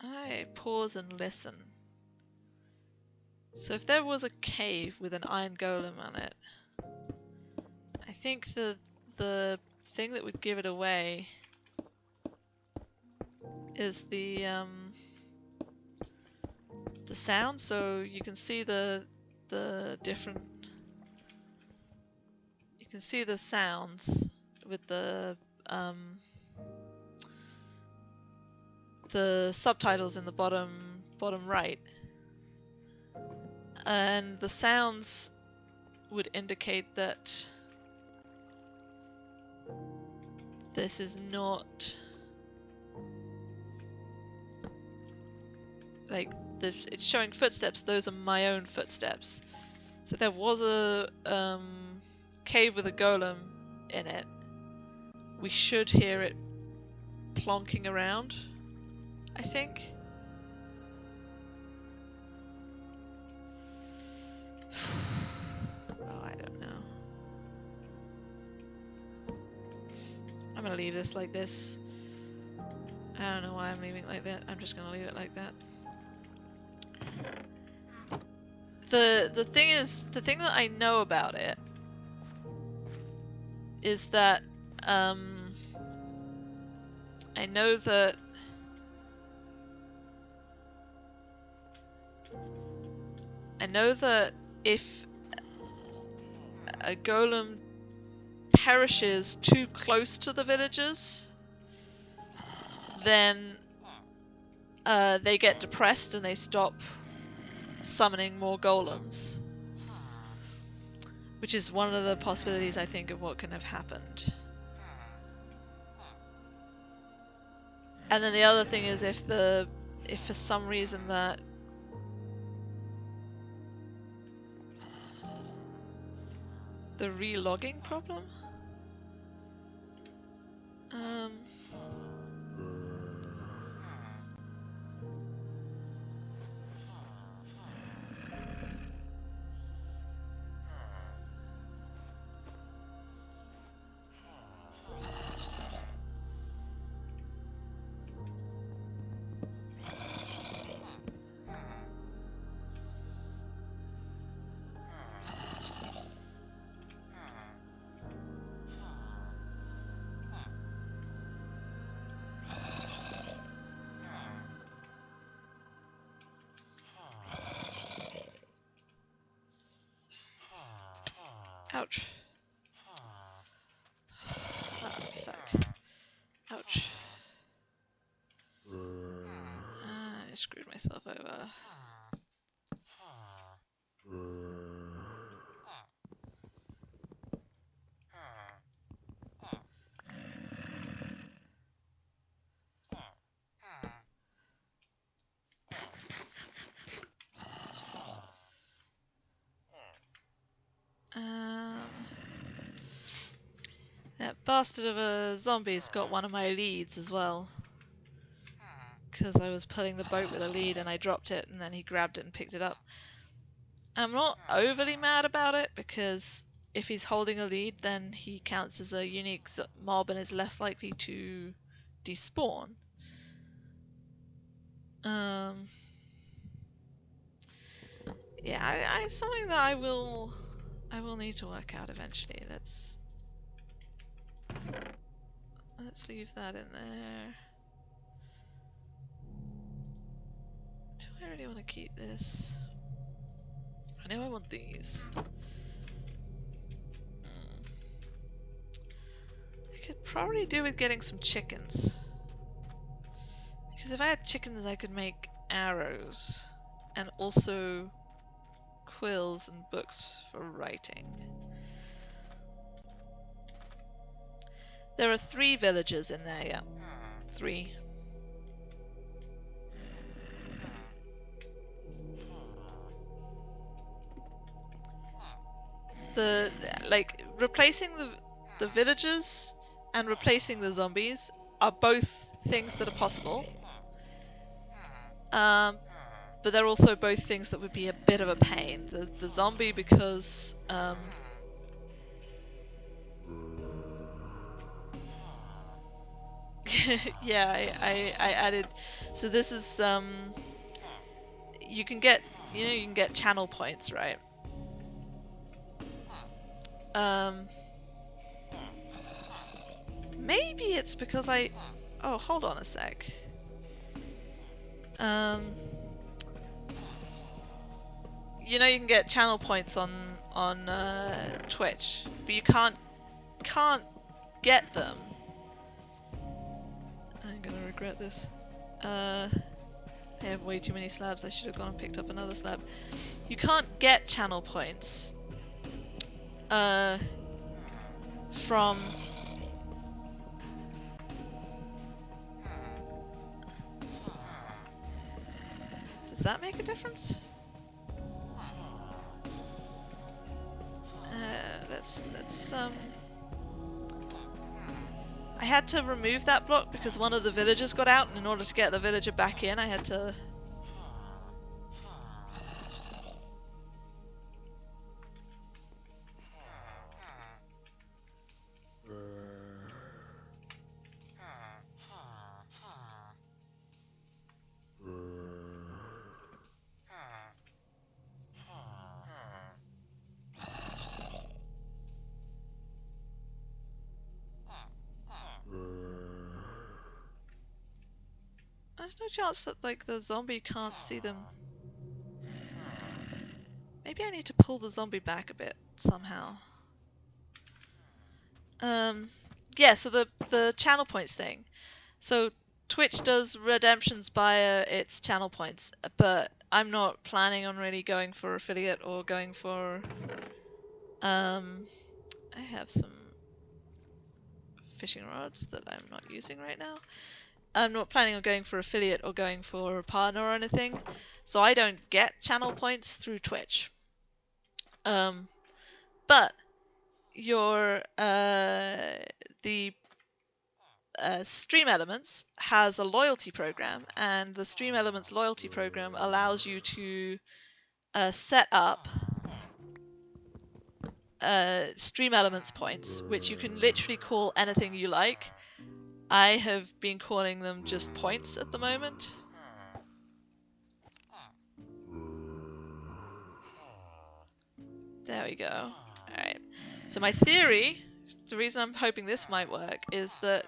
I pause and listen. So if there was a cave with an iron golem on it, I think the thing that would give it away is the sound. So you can see the different. You can see the sounds with the subtitles in the bottom right, and the sounds would indicate that this is not like it's showing footsteps. Those are my own footsteps. So there was a cave with a golem in it. We should hear it plonking around, I think. Oh, I don't know. I'm gonna leave this like this. I don't know why I'm leaving it like that. I'm just gonna leave it like that. The thing is, the thing that I know about it is that I know that if a golem perishes too close to the villagers, then they get depressed and they stop summoning more golems, which is one of the possibilities I think of what can have happened. And then the other thing is if for some reason that the relogging problem, ouch. Ah, fuck. Ouch. I screwed myself over. That bastard of a zombie's got one of my leads as well. Because I was pulling the boat with a lead and I dropped it and then he grabbed it and picked it up. I'm not overly mad about it because if he's holding a lead then he counts as a unique mob and is less likely to despawn. Yeah, it's something that I will need to work out eventually. Let's leave that in there. Do I really want to keep this? I know I want these. I could probably do with getting some chickens. Because if I had chickens I could make arrows and also quills and books for writing. There are 3 villagers in there, yeah. 3. Replacing the villagers and replacing the zombies are both things that are possible. But they're also both things that would be a bit of a pain. The zombie because yeah, I added. So this is you can get channel points, right? Maybe it's because oh, hold on a sec. You can get channel points on on Twitch, but you can't get them. I'm gonna regret this. I have way too many slabs. I should have gone and picked up another slab. You can't get channel points from... Does that make a difference? Let's I had to remove that block because one of the villagers got out, and in order to get the villager back in, I had to... There's no chance that, like, the zombie can't see them. Maybe I need to pull the zombie back a bit, somehow. Yeah, so the channel points thing. So Twitch does redemptions via its channel points, but I'm not planning on really going for affiliate or going for... I have some fishing rods that I'm not using right now. I'm not planning on going for affiliate or going for a partner or anything, so I don't get channel points through Twitch. But your the Stream Elements has a loyalty program, and the Stream Elements loyalty program allows you to set up Stream Elements points, which you can literally call anything you like. I have been calling them just points at the moment. There we go. Alright. So my theory, the reason I'm hoping this might work, is that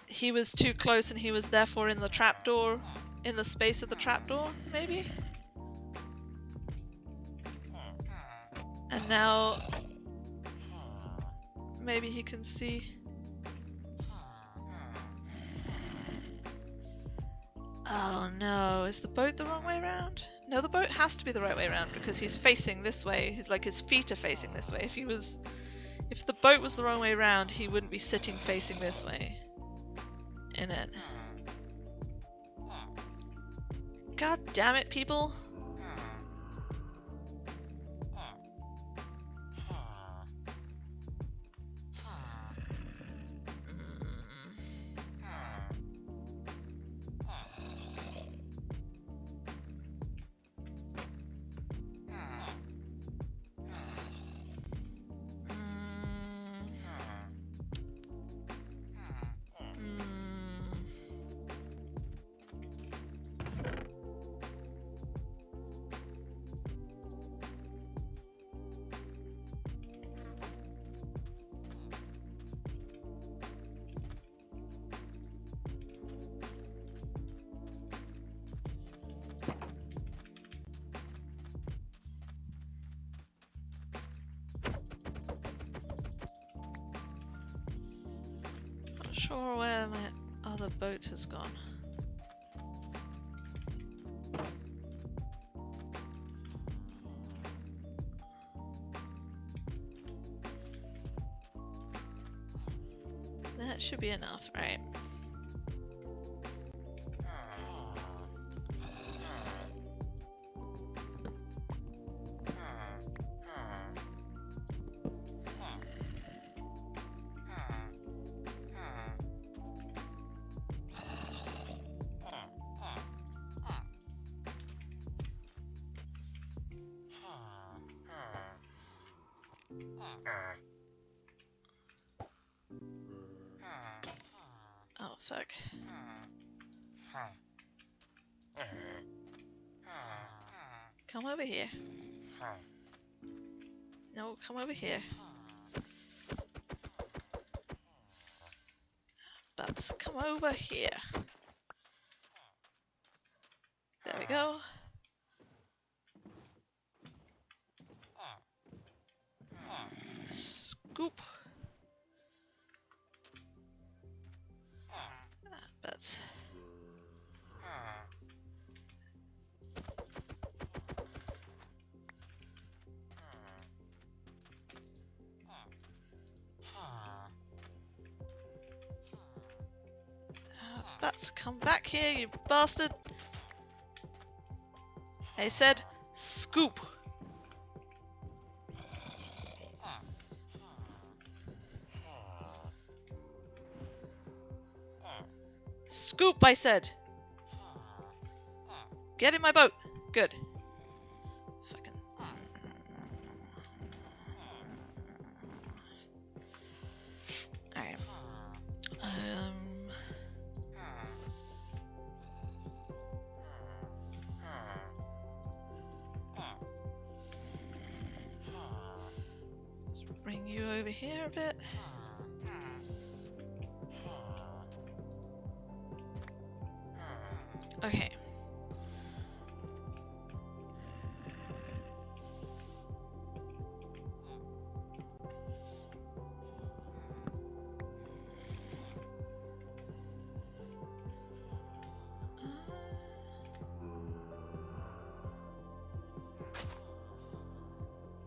he was too close and he was therefore in the trapdoor, in the space of the trapdoor, maybe? And now maybe he can see. Oh no, is the boat the wrong way around? No, the boat has to be the right way around because he's facing this way. He's like, his feet are facing this way. If the boat was the wrong way around, he wouldn't be sitting facing this way in it. God damn it, people. Not sure where my other boat has gone. That should be enough, right? Oh, fuck. Come over here. No, come over here. But come over here. There we go. Scoop. That's... Bats, come back here, you bastard! I said, scoop! Scoop, I said! Get in my boat! Good. Fucking... Alright. Just bring you over here a bit. Okay.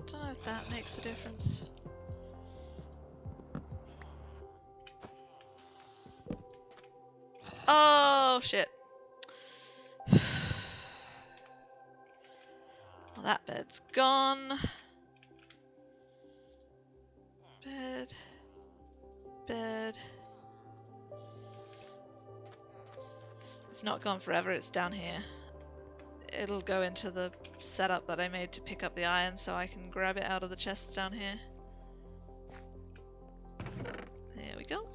Don't know if that makes a difference. Oh shit. Well, that bed's gone. Bed. Bed. It's not gone forever, it's down here. It'll go into the setup that I made to pick up the iron so I can grab it out of the chests down here. There we go.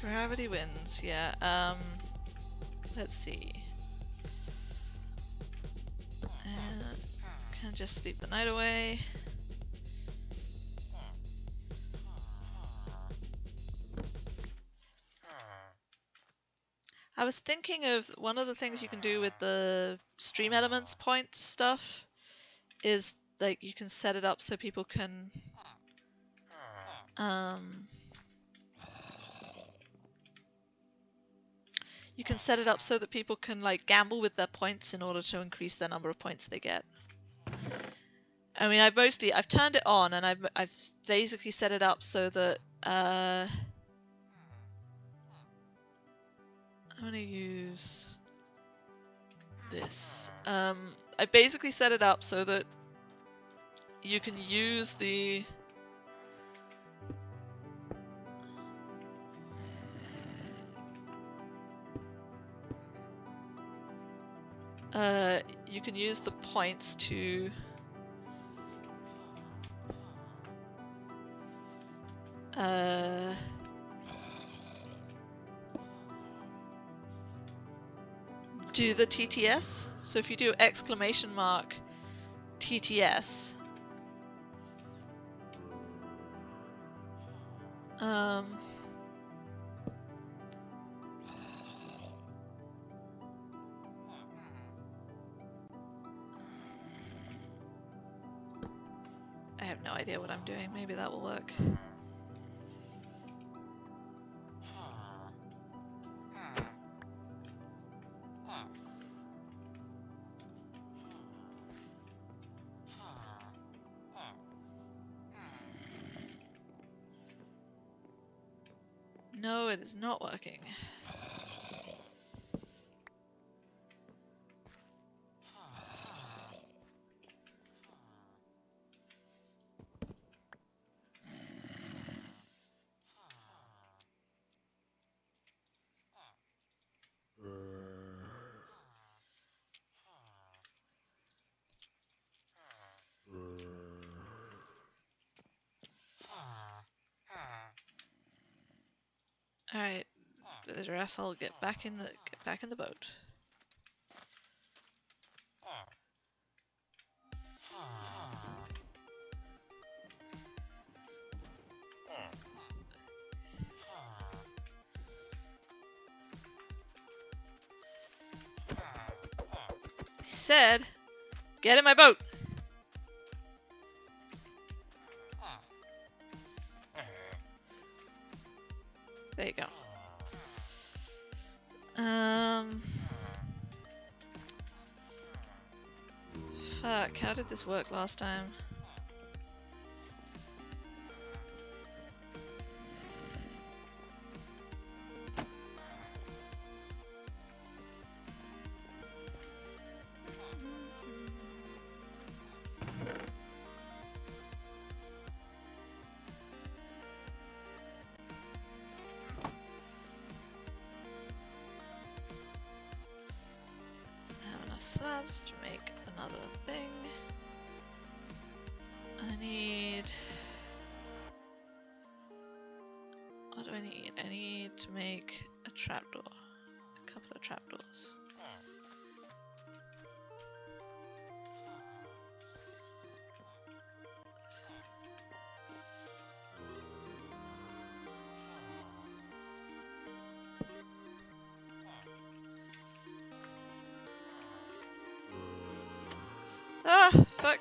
Gravity wins, yeah. Let's see. Can just sleep the night away. I was thinking of one of the things you can do with the stream elements point stuff is like you can set it up so people can you can set it up so that people can like gamble with their points in order to increase the number of points they get. I mean, I've turned it on and I've basically set it up so that I'm gonna use this. I basically set it up so that you can use the you can use the points to do the TTS. So if you do exclamation mark TTS, I have no idea what I'm doing. Maybe that will work. No, it is not working. Alright, Villager, I'll get back in the boat. He said, get in my boat! There you go. Fuck, how did this work last time? Slabs to make another thing. I need... What do I need? I need to make a trapdoor. A couple of trapdoors. Ah, fuck.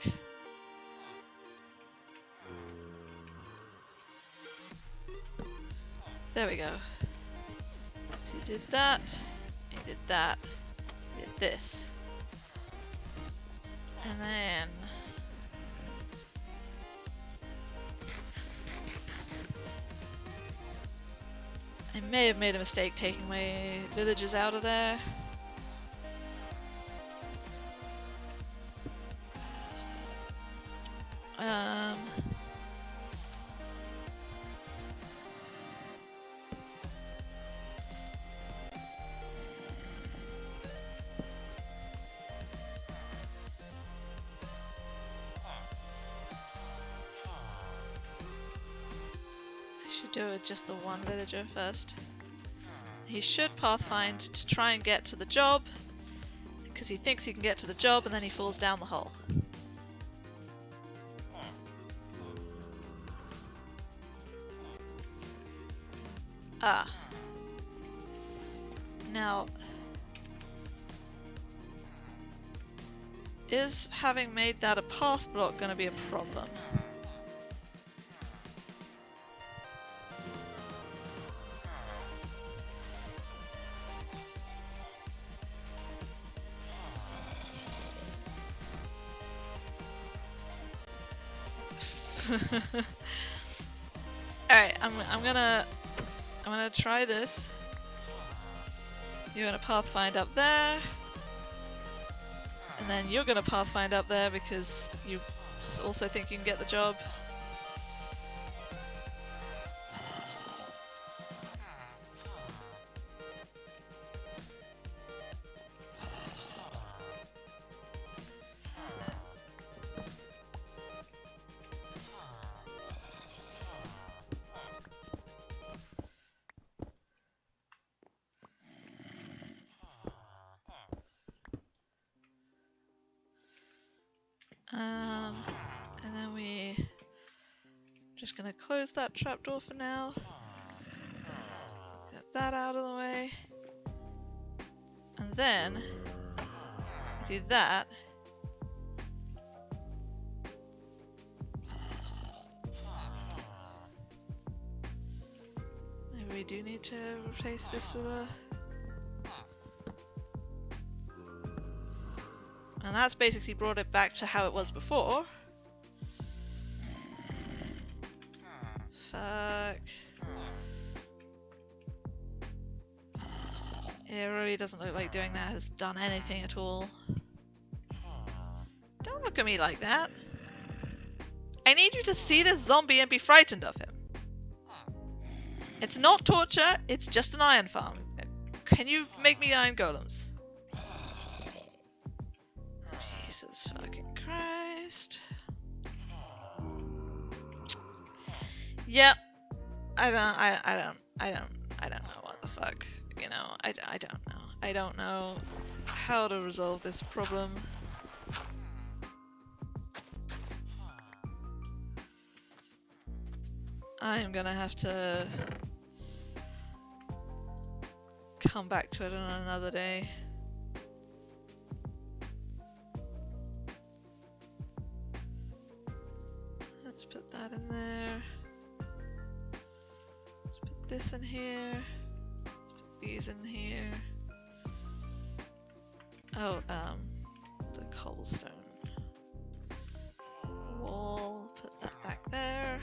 There we go. So you did that, you did that, you did this. And then... I may have made a mistake taking my villagers out of there. Should do it with just the one villager first. He should pathfind to try and get to the job, because he thinks he can get to the job and then he falls down the hole. Ah. Now, is having made that a path block going to be a problem? Alright, I'm gonna try this. You're gonna pathfind up there. And then you're gonna pathfind up there because you also think you can get the job. And then we just gonna close that trapdoor for now. Get that out of the way. And then do that. Maybe we do need to replace this with a... And that's basically brought it back to how it was before. Fuck. It really doesn't look like doing that has done anything at all. Don't look at me like that. I need you to see this zombie and be frightened of him. It's not torture, it's just an iron farm. Can you make me iron golems? Jesus fucking Christ. Yep. I don't know what the fuck. You know, I don't know. I don't know how to resolve this problem. I'm gonna have to come back to it on another day. Let's put that in there. Let's put this in here. Let's put these in here. Oh, the cobblestone wall. Put that back there.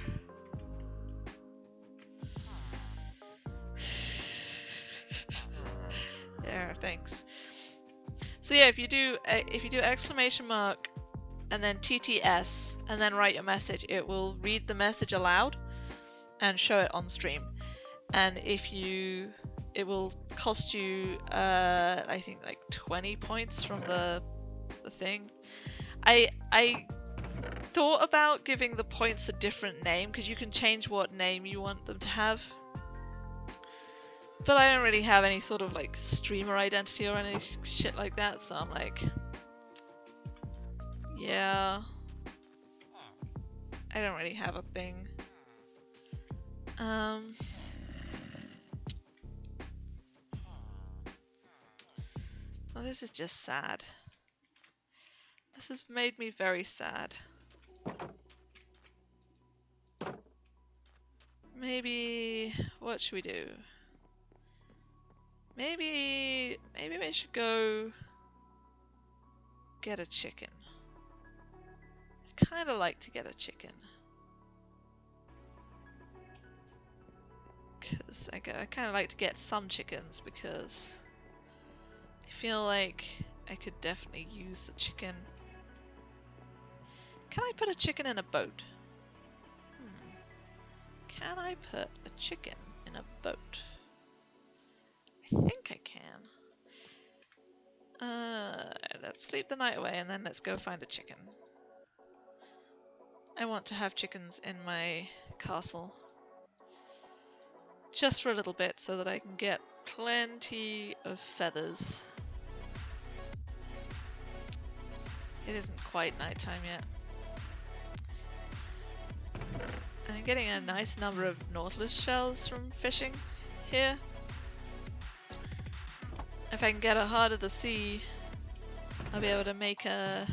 There, thanks. So yeah, if you do exclamation mark and then TTS and then write your message, it will read the message aloud and show it on stream. And if you, it will cost you I think like 20 points from the thing. I thought about giving the points a different name because you can change what name you want them to have. But I don't really have any sort of like streamer identity or any shit like that, so I'm like, yeah, I don't really have a thing. Well, this is just sad. This has made me very sad. Maybe, what should we do? Maybe we should go get a chicken. I'd kind of like to get a chicken. Because I kind of like to get some chickens because I feel like I could definitely use a chicken. Can I put a chicken in a boat? Can I put a chicken in a boat? I think I can. Let's sleep the night away and then let's go find a chicken. I want to have chickens in my castle. Just for a little bit so that I can get plenty of feathers. It isn't quite nighttime yet. I'm getting a nice number of nautilus shells from fishing here. If I can get a Heart of the Sea, I'll be able to make a...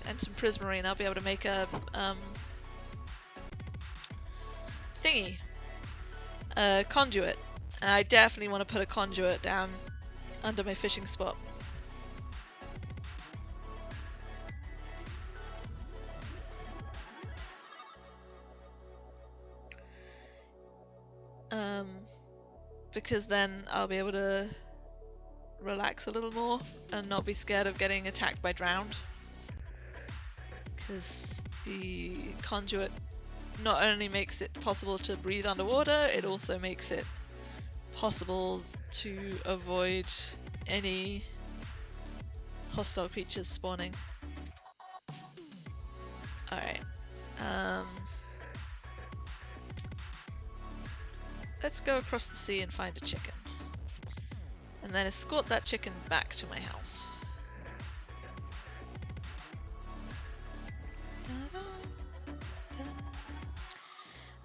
and some prismarine, I'll be able to make a thingy. A conduit. And I definitely want to put a conduit down under my fishing spot. Because then I'll be able to relax a little more and not be scared of getting attacked by drowned. Because the conduit not only makes it possible to breathe underwater, it also makes it possible to avoid any hostile creatures spawning. Alright. Let's go across the sea and find a chicken. And then escort that chicken back to my house.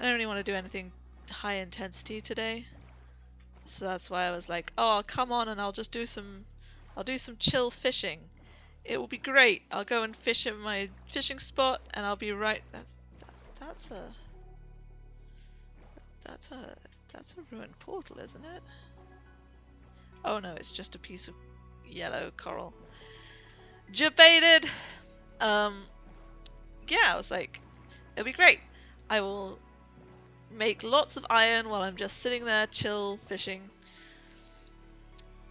don't really want to do anything high intensity today. So that's why I was like, oh, I'll come on and I'll do some chill fishing. It will be great. I'll go and fish at my fishing spot and I'll be right. That's a ruined portal, isn't it? Oh no, it's just a piece of yellow coral. Debated. Yeah, I was like, it'll be great. I will make lots of iron while I'm just sitting there chill fishing.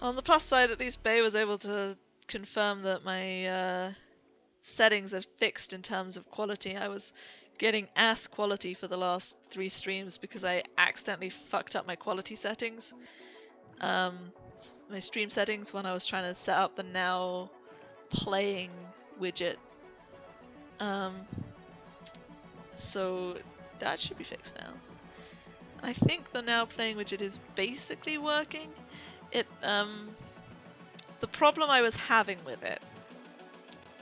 On the plus side, at least Bay was able to confirm that my settings are fixed in terms of quality. I was getting ass quality for the last 3 streams because I accidentally fucked up my quality settings. My stream settings when I was trying to set up the now playing widget. So that should be fixed now. I think the now playing widget is basically working. The problem I was having with it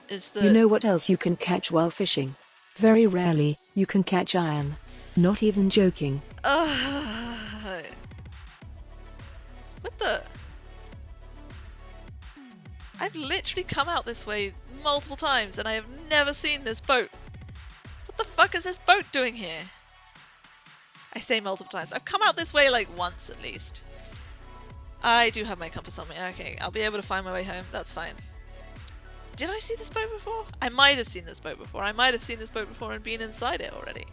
is that... You know what else you can catch while fishing? Very rarely, you can catch iron. Not even joking. What the... I've literally come out this way multiple times and I have never seen this boat. What the fuck is this boat doing here? I say multiple times. I've come out this way like once at least. I do have my compass on me. Okay, I'll be able to find my way home. That's fine. Did I see this boat before? I might have seen this boat before. I might have seen this boat before and been inside it already.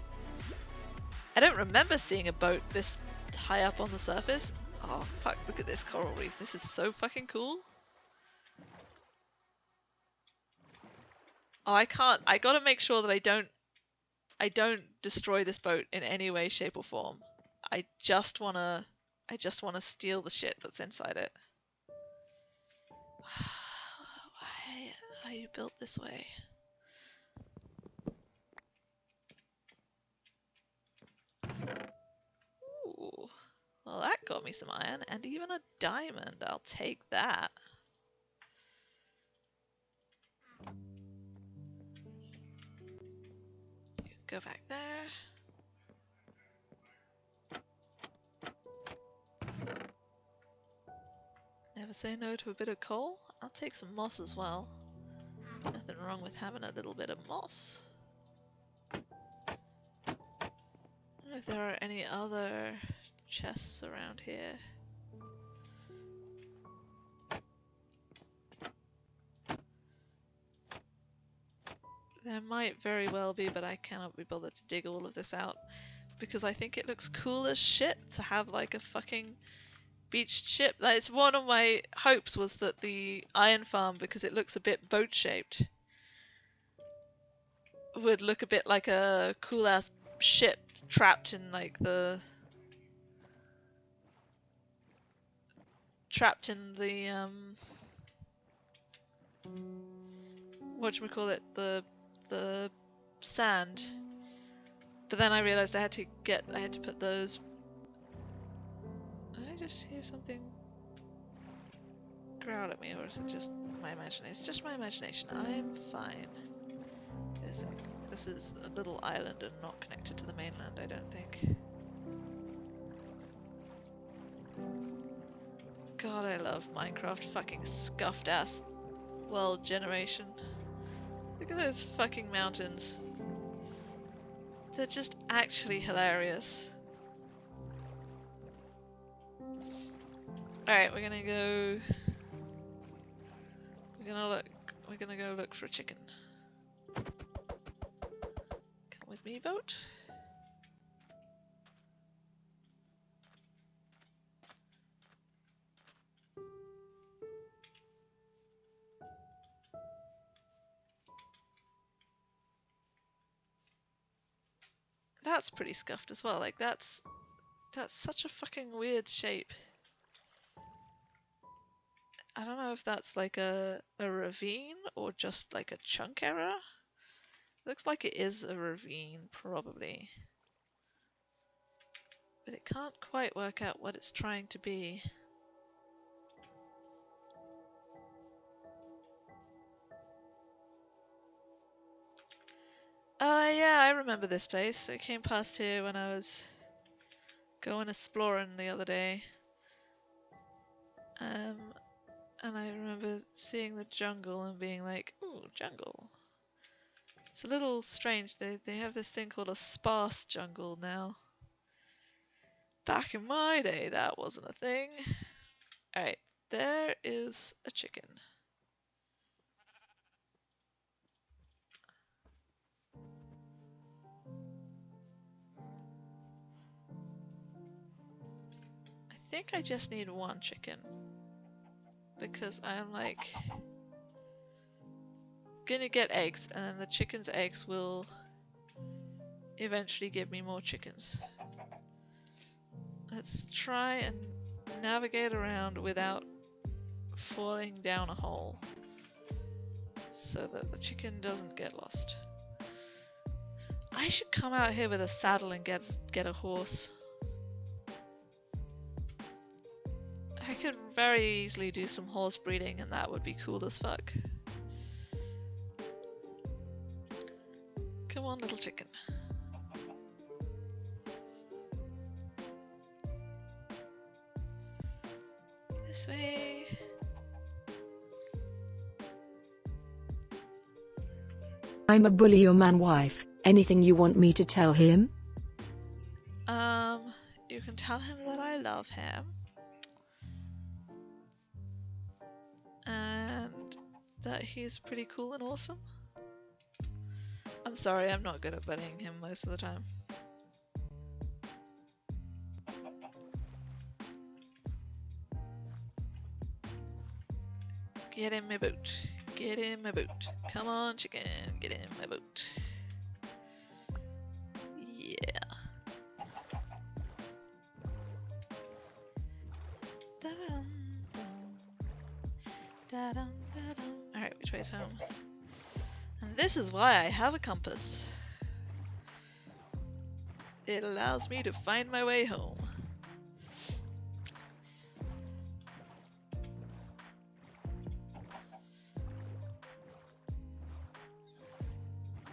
I don't remember seeing a boat this high up on the surface. Oh fuck, look at this coral reef. This is so fucking cool. Oh, I can't. I gotta make sure that I don't destroy this boat in any way, shape or form. I just wanna steal the shit that's inside it. Why are you built this way? Ooh. Well, that got me some iron and even a diamond. I'll take that. Go back there. Never say no to a bit of coal. I'll take some moss as well. Nothing wrong with having a little bit of moss. I don't know if there are any other chests around here. There might very well be, but I cannot be bothered to dig all of this out because I think it looks cool as shit to have like a fucking beached ship. That's one of my hopes, was that the iron farm, because it looks a bit boat shaped, would look a bit like a cool ass ship trapped in like the whatchamacallit, the sand. But then I realized I had to put those... Did I just hear something growl at me, or is it just my imagination? It's just my imagination. I'm fine. This is a little island and not connected to the mainland, I don't think. God, I love Minecraft fucking scuffed ass world generation. Look at those fucking mountains. They're just actually hilarious. Alright, we're gonna go look for a chicken. Come with me, boat. That's pretty scuffed as well. Like that's such a fucking weird shape. I don't know if that's like a ravine or just like a chunk error. Looks like it is a ravine, probably. But it can't quite work out what it's trying to be. yeah, I remember this place. I came past here when I was going exploring the other day. And I remember seeing the jungle and being like, ooh, jungle. It's a little strange. They have this thing called a sparse jungle now. Back in my day, that wasn't a thing. Alright, there is a chicken. I think I just need one chicken. Because I'm like gonna get eggs, and the chicken's eggs will eventually give me more chickens. Let's try and navigate around without falling down a hole so that the chicken doesn't get lost. I should come out here with a saddle and get a horse. I could very easily do some horse breeding and that would be cool as fuck. Come on, little chicken. This way. I'm a bully your man wife. Anything you want me to tell him? You can tell him that I love him. And that he's pretty cool and awesome. I'm sorry, I'm not good at bullying him most of the time. Get in my boat. Get in my boat. Come on, chicken. Get in my boat. Yeah. Da-dum, dum. Da-dum, da-dum. Alright, which way's home? And this is why I have a compass. It allows me to find my way home.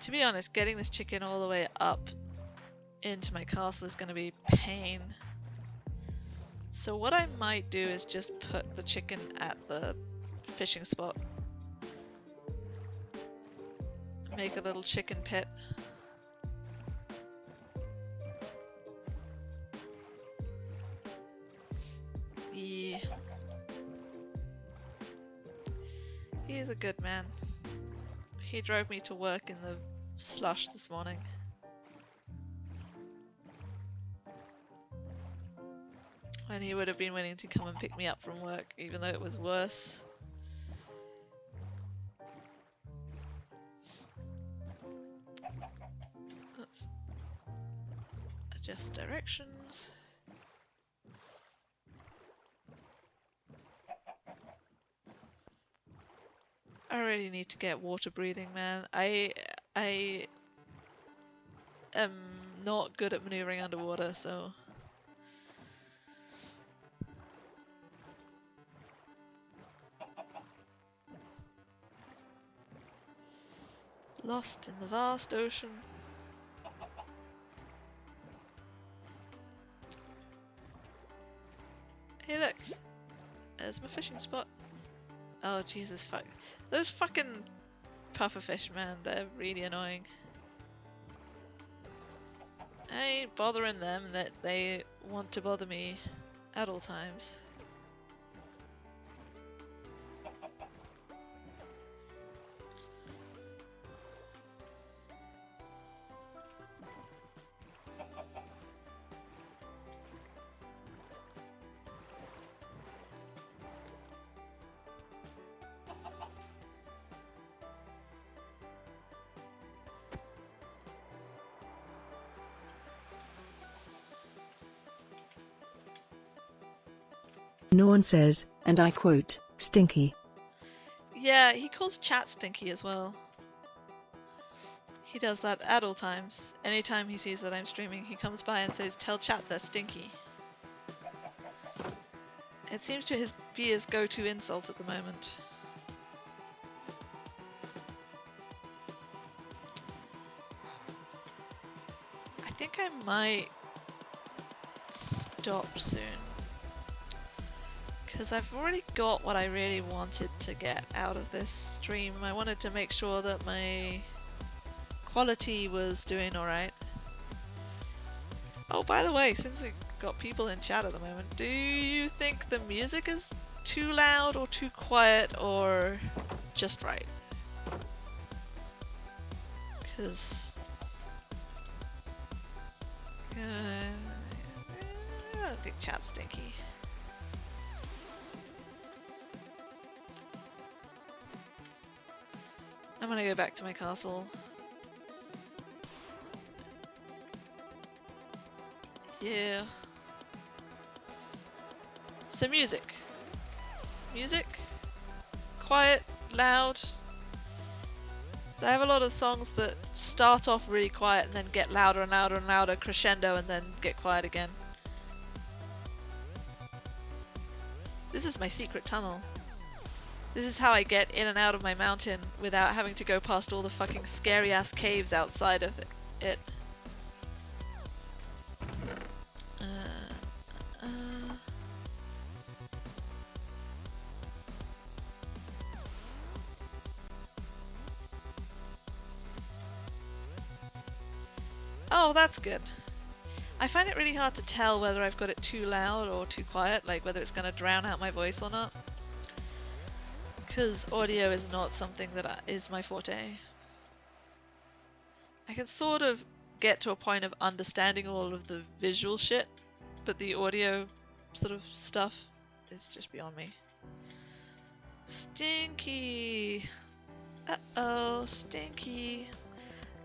To be honest, getting this chicken all the way up into my castle is going to be pain. So what I might do is just put the chicken at the fishing spot. Make a little chicken pit. Yeah. He's a good man. He drove me to work in the slush this morning. And he would have been willing to come and pick me up from work, even though it was worse. Let's adjust directions. I really need to get water breathing, man. I am not good at maneuvering underwater, so... Lost in the vast ocean. Hey look! There's my fishing spot. Oh Jesus fuck. Those fucking pufferfish, man, they're really annoying. I ain't bothering them that they want to bother me at all times. Norn says, and I quote, "Stinky." Yeah, he calls chat stinky as well. He does that at all times. Anytime he sees that I'm streaming, he comes by and says, "Tell chat they're stinky." It seems to be his go-to insult at the moment. think I might stop soon. Because I've already got what I really wanted to get out of this stream. I wanted to make sure that my quality was doing alright. Oh, by the way, since we've got people in chat at the moment, do you think the music is too loud or too quiet or just right? Because I don't think chat's stinky. I'm gonna go back to my castle. Yeah. So music. Music. Quiet, loud. So I have a lot of songs that start off really quiet and then get louder and louder and louder, crescendo, and then get quiet again. This is my secret tunnel. This is how I get in and out of my mountain without having to go past all the fucking scary ass caves outside of it. Oh, that's good. I find it really hard to tell whether I've got it too loud or too quiet, like whether it's going to drown out my voice or not. Because audio is not something that is my forte. I can sort of get to a point of understanding all of the visual shit, but the audio sort of stuff is just beyond me. Stinky! Uh-oh, Stinky.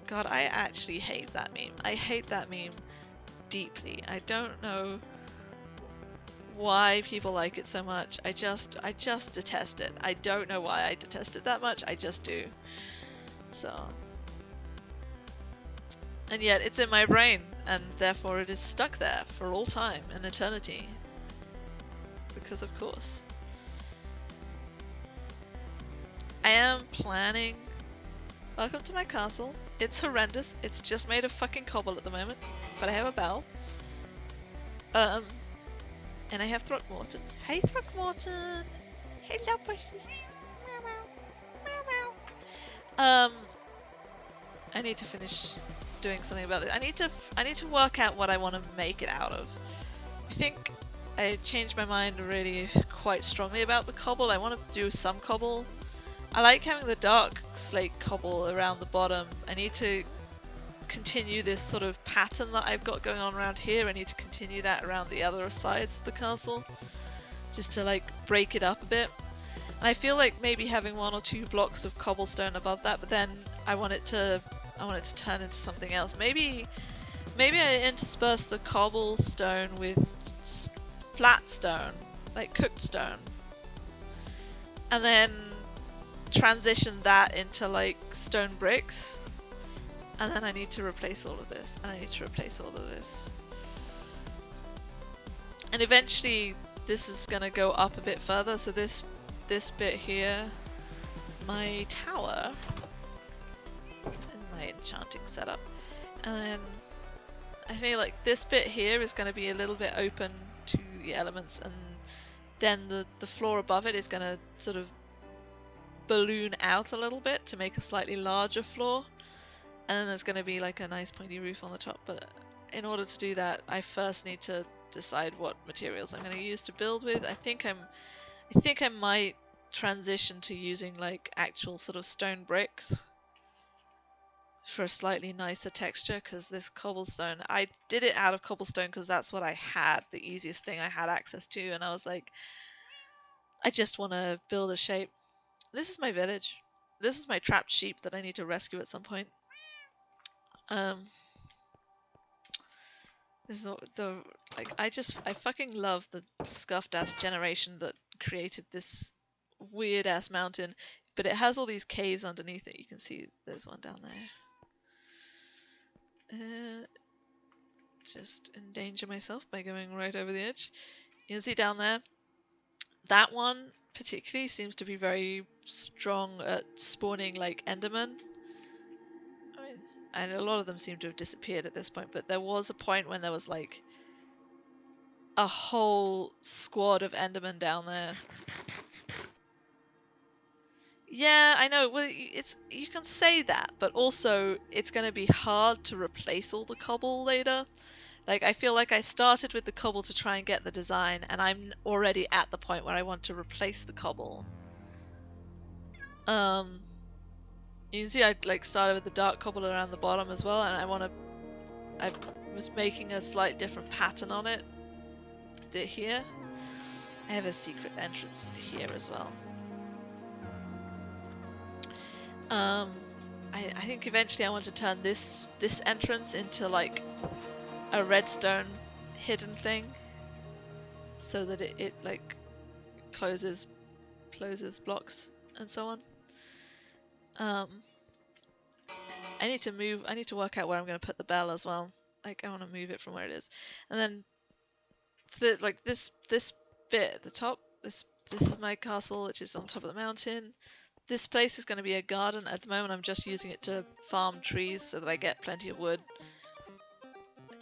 God, I actually hate that meme. I hate that meme deeply. I don't know why people like it so much. I just detest it. I don't know why I detest it that much. I just do. So, and yet it's in my brain, and therefore it is stuck there for all time and eternity. Because of course. I am planning. Welcome to my castle. It's horrendous. It's just made of fucking cobble at the moment, but I have a bell. And I have Throckmorton. Hey, Throckmorton! Hello, pussy! I need to finish doing something about this. I need to work out what I want to make it out of. I think I changed my mind really quite strongly about the cobble. I want to do some cobble. I like having the dark slate cobble around the bottom. I need to continue this sort of pattern that I've got going on around here. I need to continue that around the other sides of the castle, just to like break it up a bit. And I feel like maybe having 1 or 2 blocks of cobblestone above that, but then I want it to turn into something else. Maybe I intersperse the cobblestone with flat stone, like cooked stone, and then transition that into like stone bricks. And then I need to replace all of this, and I need to replace all of this. And eventually this is gonna go up a bit further, so this bit here, my tower, and my enchanting setup. And then I feel like this bit here is gonna be a little bit open to the elements, and then the floor above it is gonna sort of balloon out a little bit to make a slightly larger floor. And then there's going to be like a nice pointy roof on the top, but in order to do that I first need to decide what materials I'm going to use to build with. I think I might transition to using like actual sort of stone bricks for a slightly nicer texture, because this cobblestone, I did it out of cobblestone because that's what I had, the easiest thing I had access to, and I was like, I just want to build a shape. This is my village. This is my trapped sheep that I need to rescue at some point. This is like I fucking love the scuffed ass generation that created this weird ass mountain, but it has all these caves underneath it. You can see there's one down there. Just endanger myself by going right over the edge. You can see down there, that one particularly seems to be very strong at spawning like Endermen. I mean, and a lot of them seem to have disappeared at this point, but there was a point when there was like a whole squad of Endermen down there. Yeah, I know. Well, it's you can say that, but also it's going to be hard to replace all the cobble later. Like, I feel like I started with the cobble to try and get the design, and I'm already at the point where I want to replace the cobble. You can see I like started with the dark cobble around the bottom as well, and I was making a slight different pattern on it here. I have a secret entrance here as well. I think eventually I want to turn this entrance into like a redstone hidden thing, so that it like closes blocks and so on. I need to work out where I'm going to put the bell as well. Like, I want to move it from where it is, and then like this bit at the top. This is my castle, which is on top of the mountain. This place is going to be a garden. At the moment, I'm just using it to farm trees so that I get plenty of wood.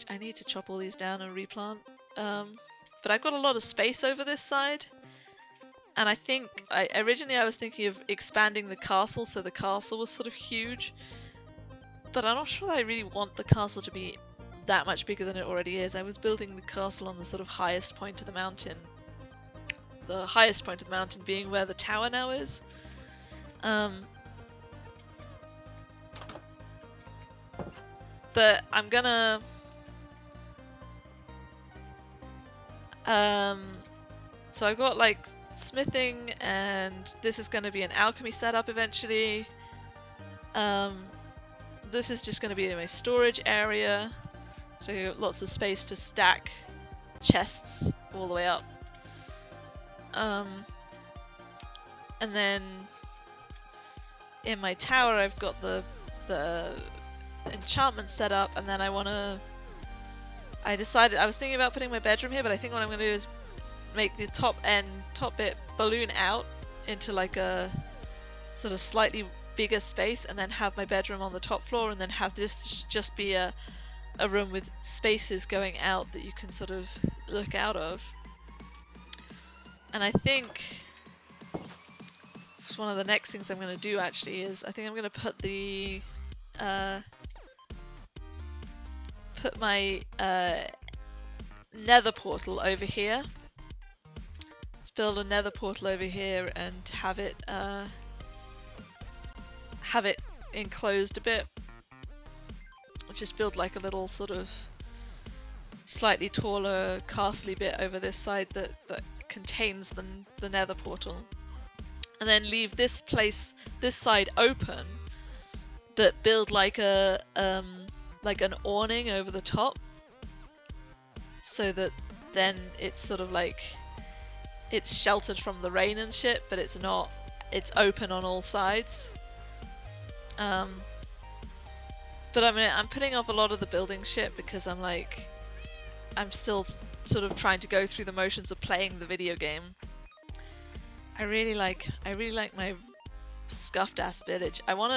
I need to chop all these down and replant. But I've got a lot of space over this side. And I think, originally I was thinking of expanding the castle so the castle was sort of huge. But I'm not sure that I really want the castle to be that much bigger than it already is. I was building the castle on the sort of highest point of the mountain. The highest point of the mountain being where the tower now is. But I'm gonna... so I've got like smithing, and this is going to be an alchemy setup eventually. This is just going to be my storage area, so you got lots of space to stack chests all the way up. And then in my tower I've got the enchantment set up, and then I decided I was thinking about putting my bedroom here, but I think what I'm going to do is make the top bit balloon out into like a sort of slightly bigger space, and then have my bedroom on the top floor, and then have this just be a room with spaces going out that you can sort of look out of. And I think one of the next things I'm going to do actually is I think I'm going to put the put my nether portal over here. Let's build a nether portal over here and have it enclosed a bit. Just build like a little sort of slightly taller castle-y bit over this side that contains the nether portal. And then leave this side open, but build like an awning over the top, so that then it's sort of like it's sheltered from the rain and shit, but it's open on all sides. But I'm putting off a lot of the building shit because I'm still sort of trying to go through the motions of playing the video game. I really like my scuffed ass village. What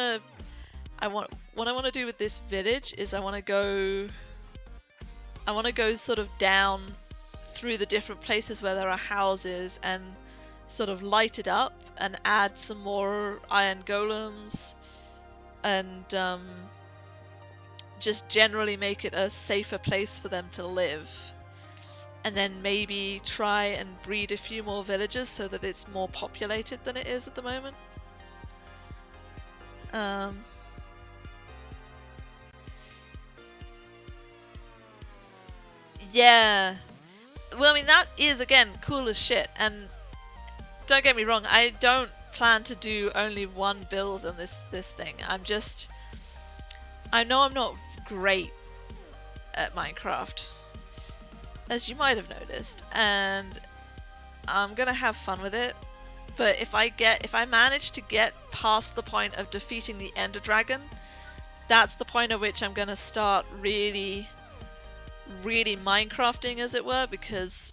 I want to do with this village is I want to go sort of down through the different places where there are houses and sort of light it up and add some more iron golems and just generally make it a safer place for them to live. And then maybe try and breed a few more villages so that it's more populated than it is at the moment. Yeah. Well, I mean, that is, again, cool as shit. And don't get me wrong, I don't plan to do only one build on this thing. I know I'm not great at Minecraft, as you might have noticed, and I'm gonna have fun with it. But if I manage to get past the point of defeating the Ender Dragon, that's the point at which I'm gonna start really Minecrafting, as it were, because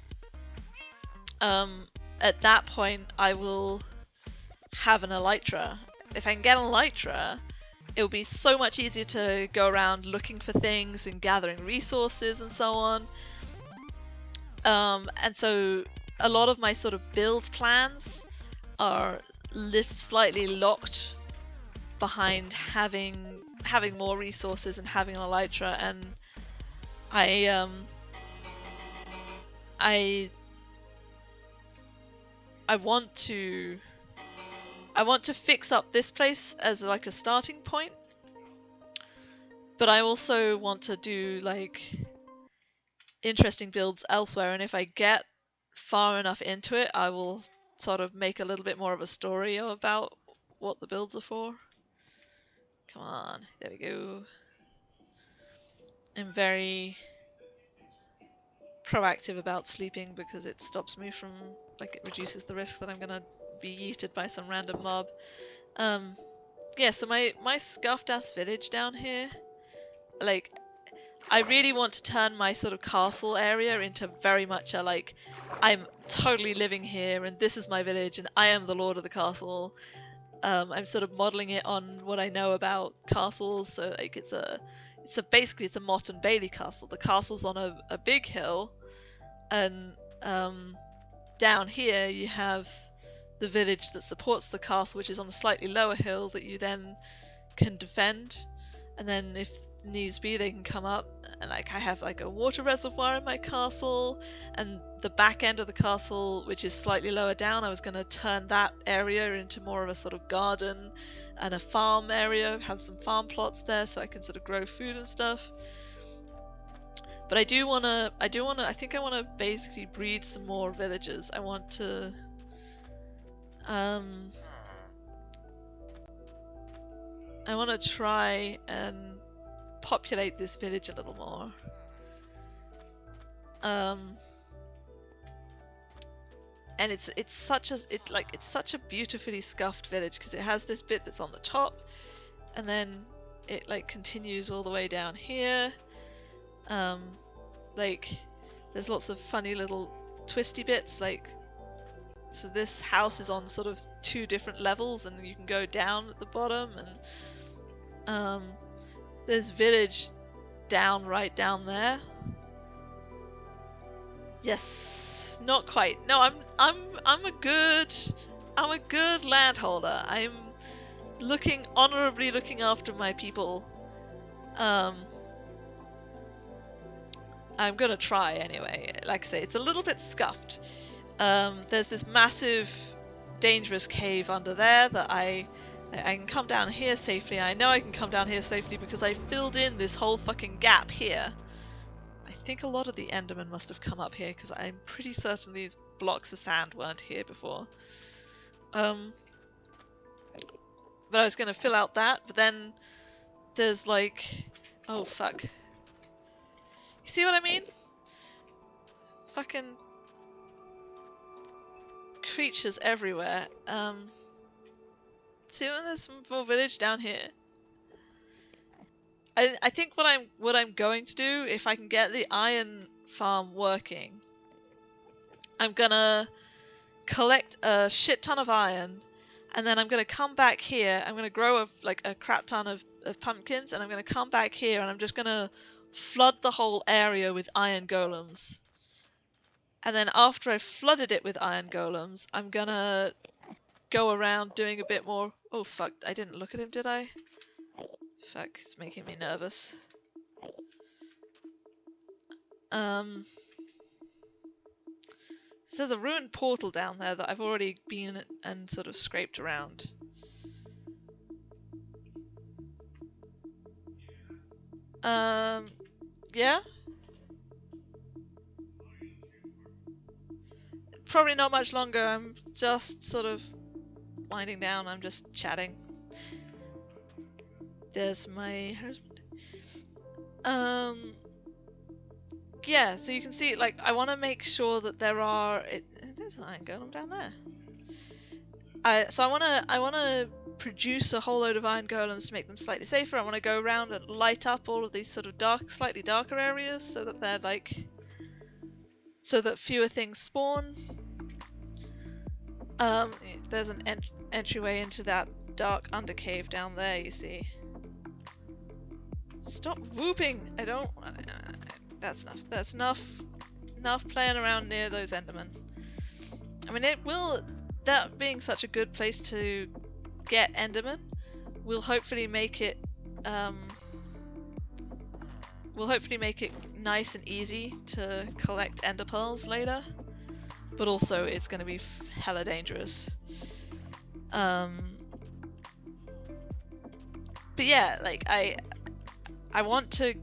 at that point I will have an elytra. If I can get an elytra, it would be so much easier to go around looking for things and gathering resources and so on. And so a lot of my sort of build plans are slightly locked behind having more resources and having an elytra, and I want to fix up this place as like a starting point, but I also want to do like interesting builds elsewhere, and if I get far enough into it, I will sort of make a little bit more of a story about what the builds are for. Come on, there we go. I'm very proactive about sleeping because it stops me from, like, it reduces the risk that I'm gonna be yeeted by some random mob. Yeah, so my scuffed ass village down here, like, I really want to turn my sort of castle area into very much a, like, I'm totally living here and this is my village and I am the lord of the castle. I'm sort of modeling it on what I know about castles, so like basically it's a Motte and Bailey castle. The castle's on a big hill, and down here you have the village that supports the castle, which is on a slightly lower hill that you then can defend, and then if needs be they can come up, and like I have like a water reservoir in my castle, and the back end of the castle, which is slightly lower down, I was going to turn that area into more of a sort of garden and a farm area, have some farm plots there so I can sort of grow food and stuff. But I think I want to basically breed some more villagers. I want to try and populate this village a little more. And it's such a beautifully scuffed village because it has this bit that's on the top, and then it like continues all the way down here. Like there's lots of funny little twisty bits, like, so this house is on sort of 2 different levels and you can go down at the bottom, and there's village right down there. Yes, not quite. No, I'm a good landholder. I'm honorably looking after my people. I'm gonna try anyway. Like I say, it's a little bit scuffed. There's this massive, dangerous cave under there that I can come down here safely. I know I can come down here safely because I filled in this whole fucking gap here. I think a lot of the Endermen must have come up here because I'm pretty certain these blocks of sand weren't here before. But I was gonna fill out that, but then there's like, oh fuck. You see what I mean? Fucking creatures everywhere. See when there's some more village down here. I think what I'm going to do, if I can get the iron farm working, I'm gonna collect a shit ton of iron, and then I'm gonna come back here. I'm gonna grow a crap ton of pumpkins, and I'm gonna come back here, and I'm just gonna flood the whole area with iron golems. And then after I've flooded it with iron golems, I'm gonna go around doing a bit more. Oh fuck! I didn't look at him, did I? Fuck! It's making me nervous. So there's a ruined portal down there that I've already been and sort of scraped around. Yeah? Probably not much longer. I'm just sort of winding down. I'm just chatting. There's my husband. Yeah, so you can see, like, I want to make sure that there's an iron golem down there. So I want to produce a whole load of iron golems to make them slightly safer. I want to go around and light up all of these sort of slightly darker areas so that they're like, so that fewer things spawn. There's an entryway into that dark undercave down there, you see. Stop whooping! I don't... That's enough. That's enough. Enough playing around near those Endermen. I mean, it will... That being such a good place to get Endermen will hopefully make it... will hopefully make it nice and easy to collect Ender Pearls later. But also, it's going to be hella dangerous. But yeah, like, I want to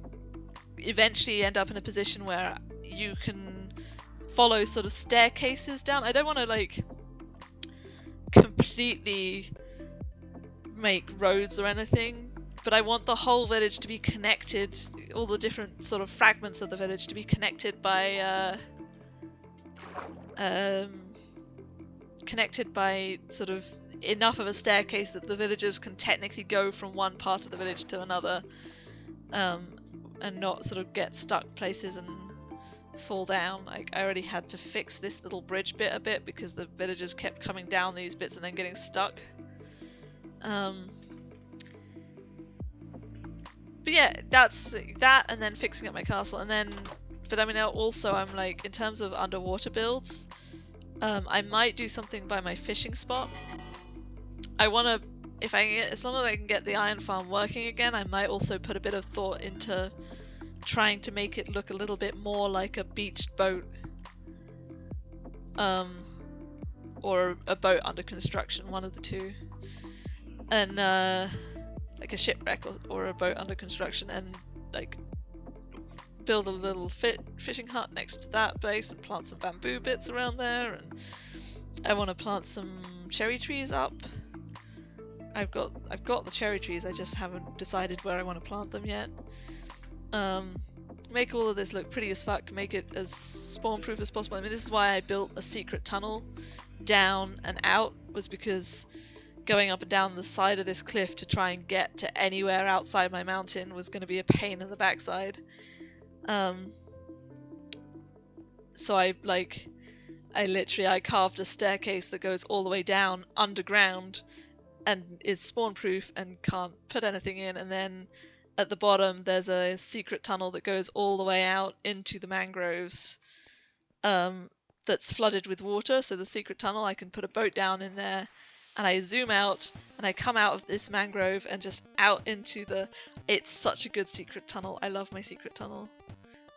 eventually end up in a position where you can follow sort of staircases down. I don't want to, like, completely make roads or anything, but I want the whole village to be connected, all the different sort of fragments of the village to be connected by, sort of enough of a staircase that the villagers can technically go from one part of the village to another, and not sort of get stuck places and fall down. Like, I already had to fix this little bridge bit a bit because the villagers kept coming down these bits and then getting stuck. But yeah, that's that, and then fixing up my castle, and then, but I mean, also I'm like, in terms of underwater builds, I might do something by my fishing spot. I want to, if I can get, as long as I can get the iron farm working again, I might also put a bit of thought into trying to make it look a little bit more like a beached boat, or a boat under construction, one of the two, and like a shipwreck or a boat under construction, and like build a little fishing hut next to that base and plant some bamboo bits around there, and I want to plant some cherry trees up. I've got the cherry trees, I just haven't decided where I want to plant them yet. Make all of this look pretty as fuck, make it as spawn proof as possible. I mean, this is why I built a secret tunnel down and out, was because going up and down the side of this cliff to try and get to anywhere outside my mountain was going to be a pain in the backside. So I carved a staircase that goes all the way down underground and is spawn proof and can't put anything in, and then at the bottom there's a secret tunnel that goes all the way out into the mangroves, that's flooded with water. So the secret tunnel, I can put a boat down in there, and I zoom out and I come out of this mangrove and just out into the... It's such a good secret tunnel. I love my secret tunnel.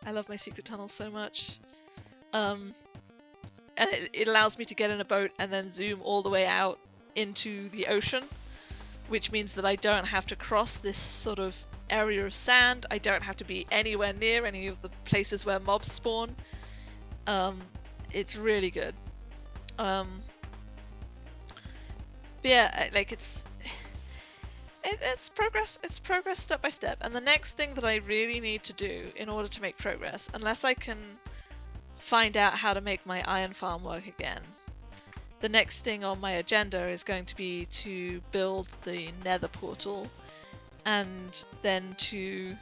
I love my secret tunnel so much. And it allows me to get in a boat and then zoom all the way out into the ocean, which means that I don't have to cross this sort of area of sand. I don't have to be anywhere near any of the places where mobs spawn. It's really good. But yeah, like, it's progress. It's progress step by step. And the next thing that I really need to do in order to make progress, unless I can find out how to make my iron farm work again, the next thing on my agenda is going to be to build the nether portal, and then to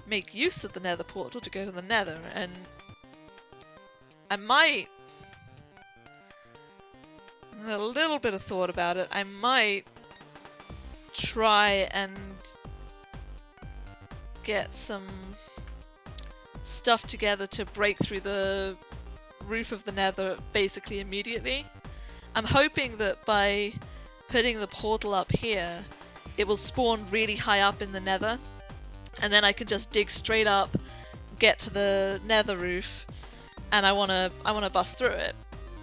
make use of the nether portal to go to the nether. And I might, a little bit of thought about it, I might try and get some stuff together to break through the roof of the nether basically immediately. I'm hoping that by putting the portal up here, it will spawn really high up in the nether, and then I can just dig straight up, get to the nether roof, and I wanna bust through it.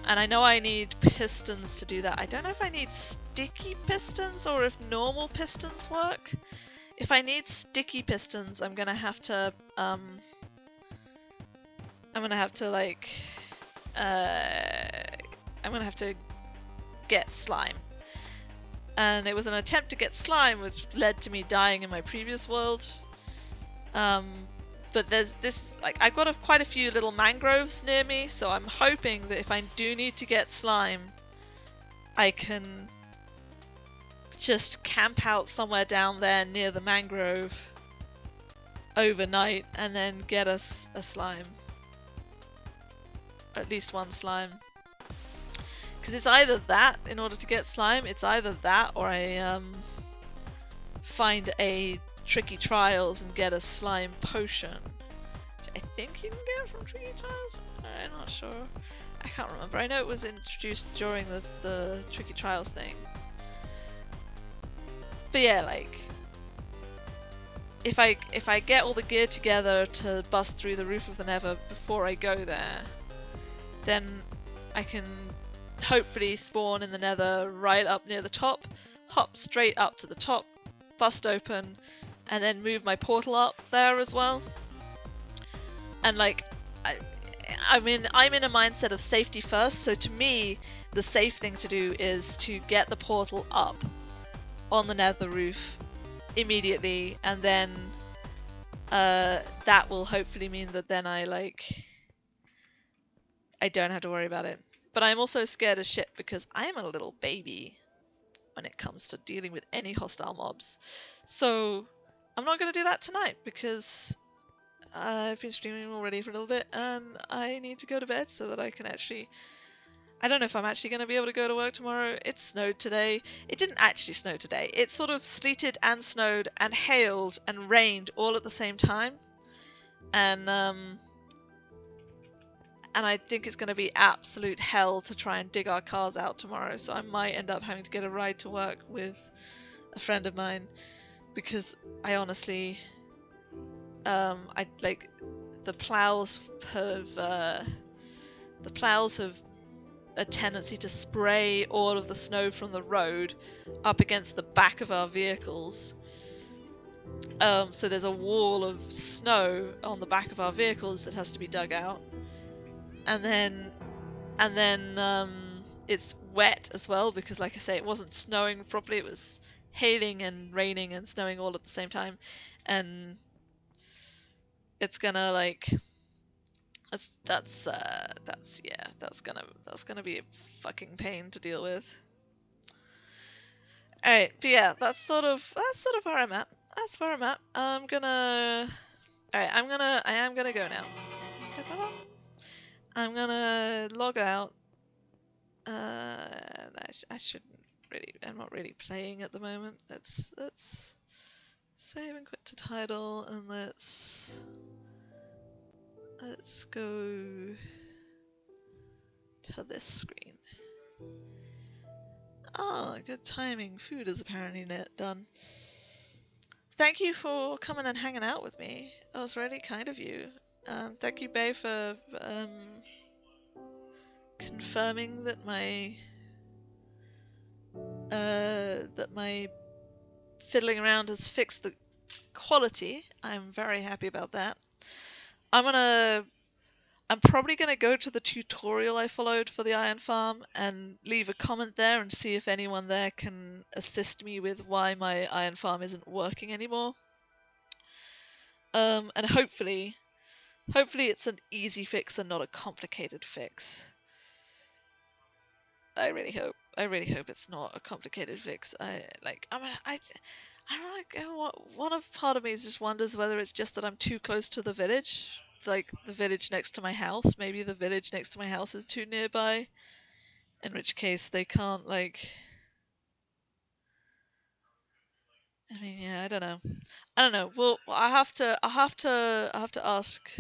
And I know I need pistons to do that. I don't know if I need sticky pistons or if normal pistons work. If I need sticky pistons, I'm gonna have to get slime. And it was an attempt to get slime which led to me dying in my previous world. But there's this, like, I've got quite a few little mangroves near me, so I'm hoping that if I do need to get slime, I can just camp out somewhere down there near the mangrove overnight and then get us a slime. At least one slime. Because it's either that, in order to get slime, it's either that or I find a Tricky Trials and get a slime potion. Which I think you can get from Tricky Trials? I'm not sure. I can't remember. I know it was introduced during the Tricky Trials thing. But yeah, like, if I get all the gear together to bust through the roof of the Nether before I go there, then I can hopefully spawn in the Nether right up near the top, hop straight up to the top, bust open, and then move my portal up there as well. And like, I'm in a mindset of safety first, so to me, the safe thing to do is to get the portal up on the Nether roof immediately, and then that will hopefully mean that then I don't have to worry about it. But I'm also scared as shit because I'm a little baby when it comes to dealing with any hostile mobs. So I'm not going to do that tonight because I've been streaming already for a little bit and I need to go to bed so that I can actually... I don't know if I'm actually going to be able to go to work tomorrow. It snowed today. It didn't actually snow today. It sort of sleeted and snowed and hailed and rained all at the same time. And I think it's going to be absolute hell to try and dig our cars out tomorrow. So I might end up having to get a ride to work with a friend of mine because I honestly, I like the plows have a tendency to spray all of the snow from the road up against the back of our vehicles. So there's a wall of snow on the back of our vehicles that has to be dug out. And then it's wet as well because, like I say, it wasn't snowing properly. It was hailing and raining and snowing all at the same time, and it's gonna like that's gonna be a fucking pain to deal with. All right, but yeah, that's sort of where I'm at. That's where I'm at. I am gonna go now. I'm gonna log out. I shouldn't really. I'm not really playing at the moment. Let's save and quit to title, and let's go to this screen. Oh, good timing. Food is apparently done. Thank you for coming and hanging out with me. That was really kind of you. Thank you, Bay, for confirming that my fiddling around has fixed the quality. I'm very happy about that. I'm probably gonna go to the tutorial I followed for the iron farm and leave a comment there and see if anyone there can assist me with why my iron farm isn't working anymore. And hopefully it's an easy fix and not a complicated fix. I really hope it's not a complicated fix. One part of me just wonders whether it's just that I'm too close to the village, like the village next to my house. Maybe the village next to my house is too nearby, in which case they can't like. I mean, yeah, I don't know. Well, I have to ask.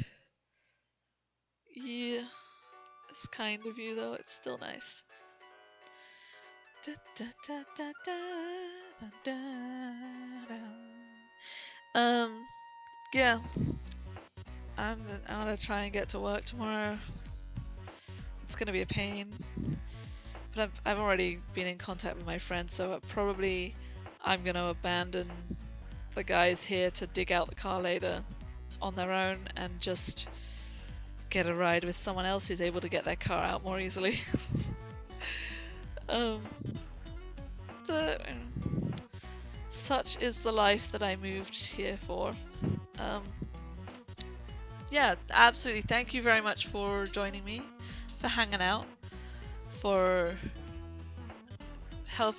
Yeah, it's kind of you though. It's still nice. Yeah. I'm gonna try and get to work tomorrow. It's gonna be a pain. But I've already been in contact with my friend, so I'm gonna abandon the guys here to dig out the car later on their own and just get a ride with someone else who's able to get their car out more easily. Such is the life that I moved here for. Yeah, absolutely. Thank you very much for joining me, for hanging out, for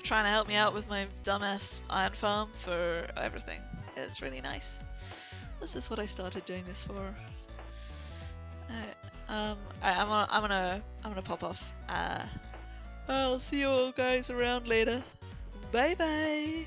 trying to help me out with my dumbass iron farm, for everything. It's really nice. This is what I started doing this for. Alright, I'm gonna pop off. I'll see you all guys around later. Bye bye.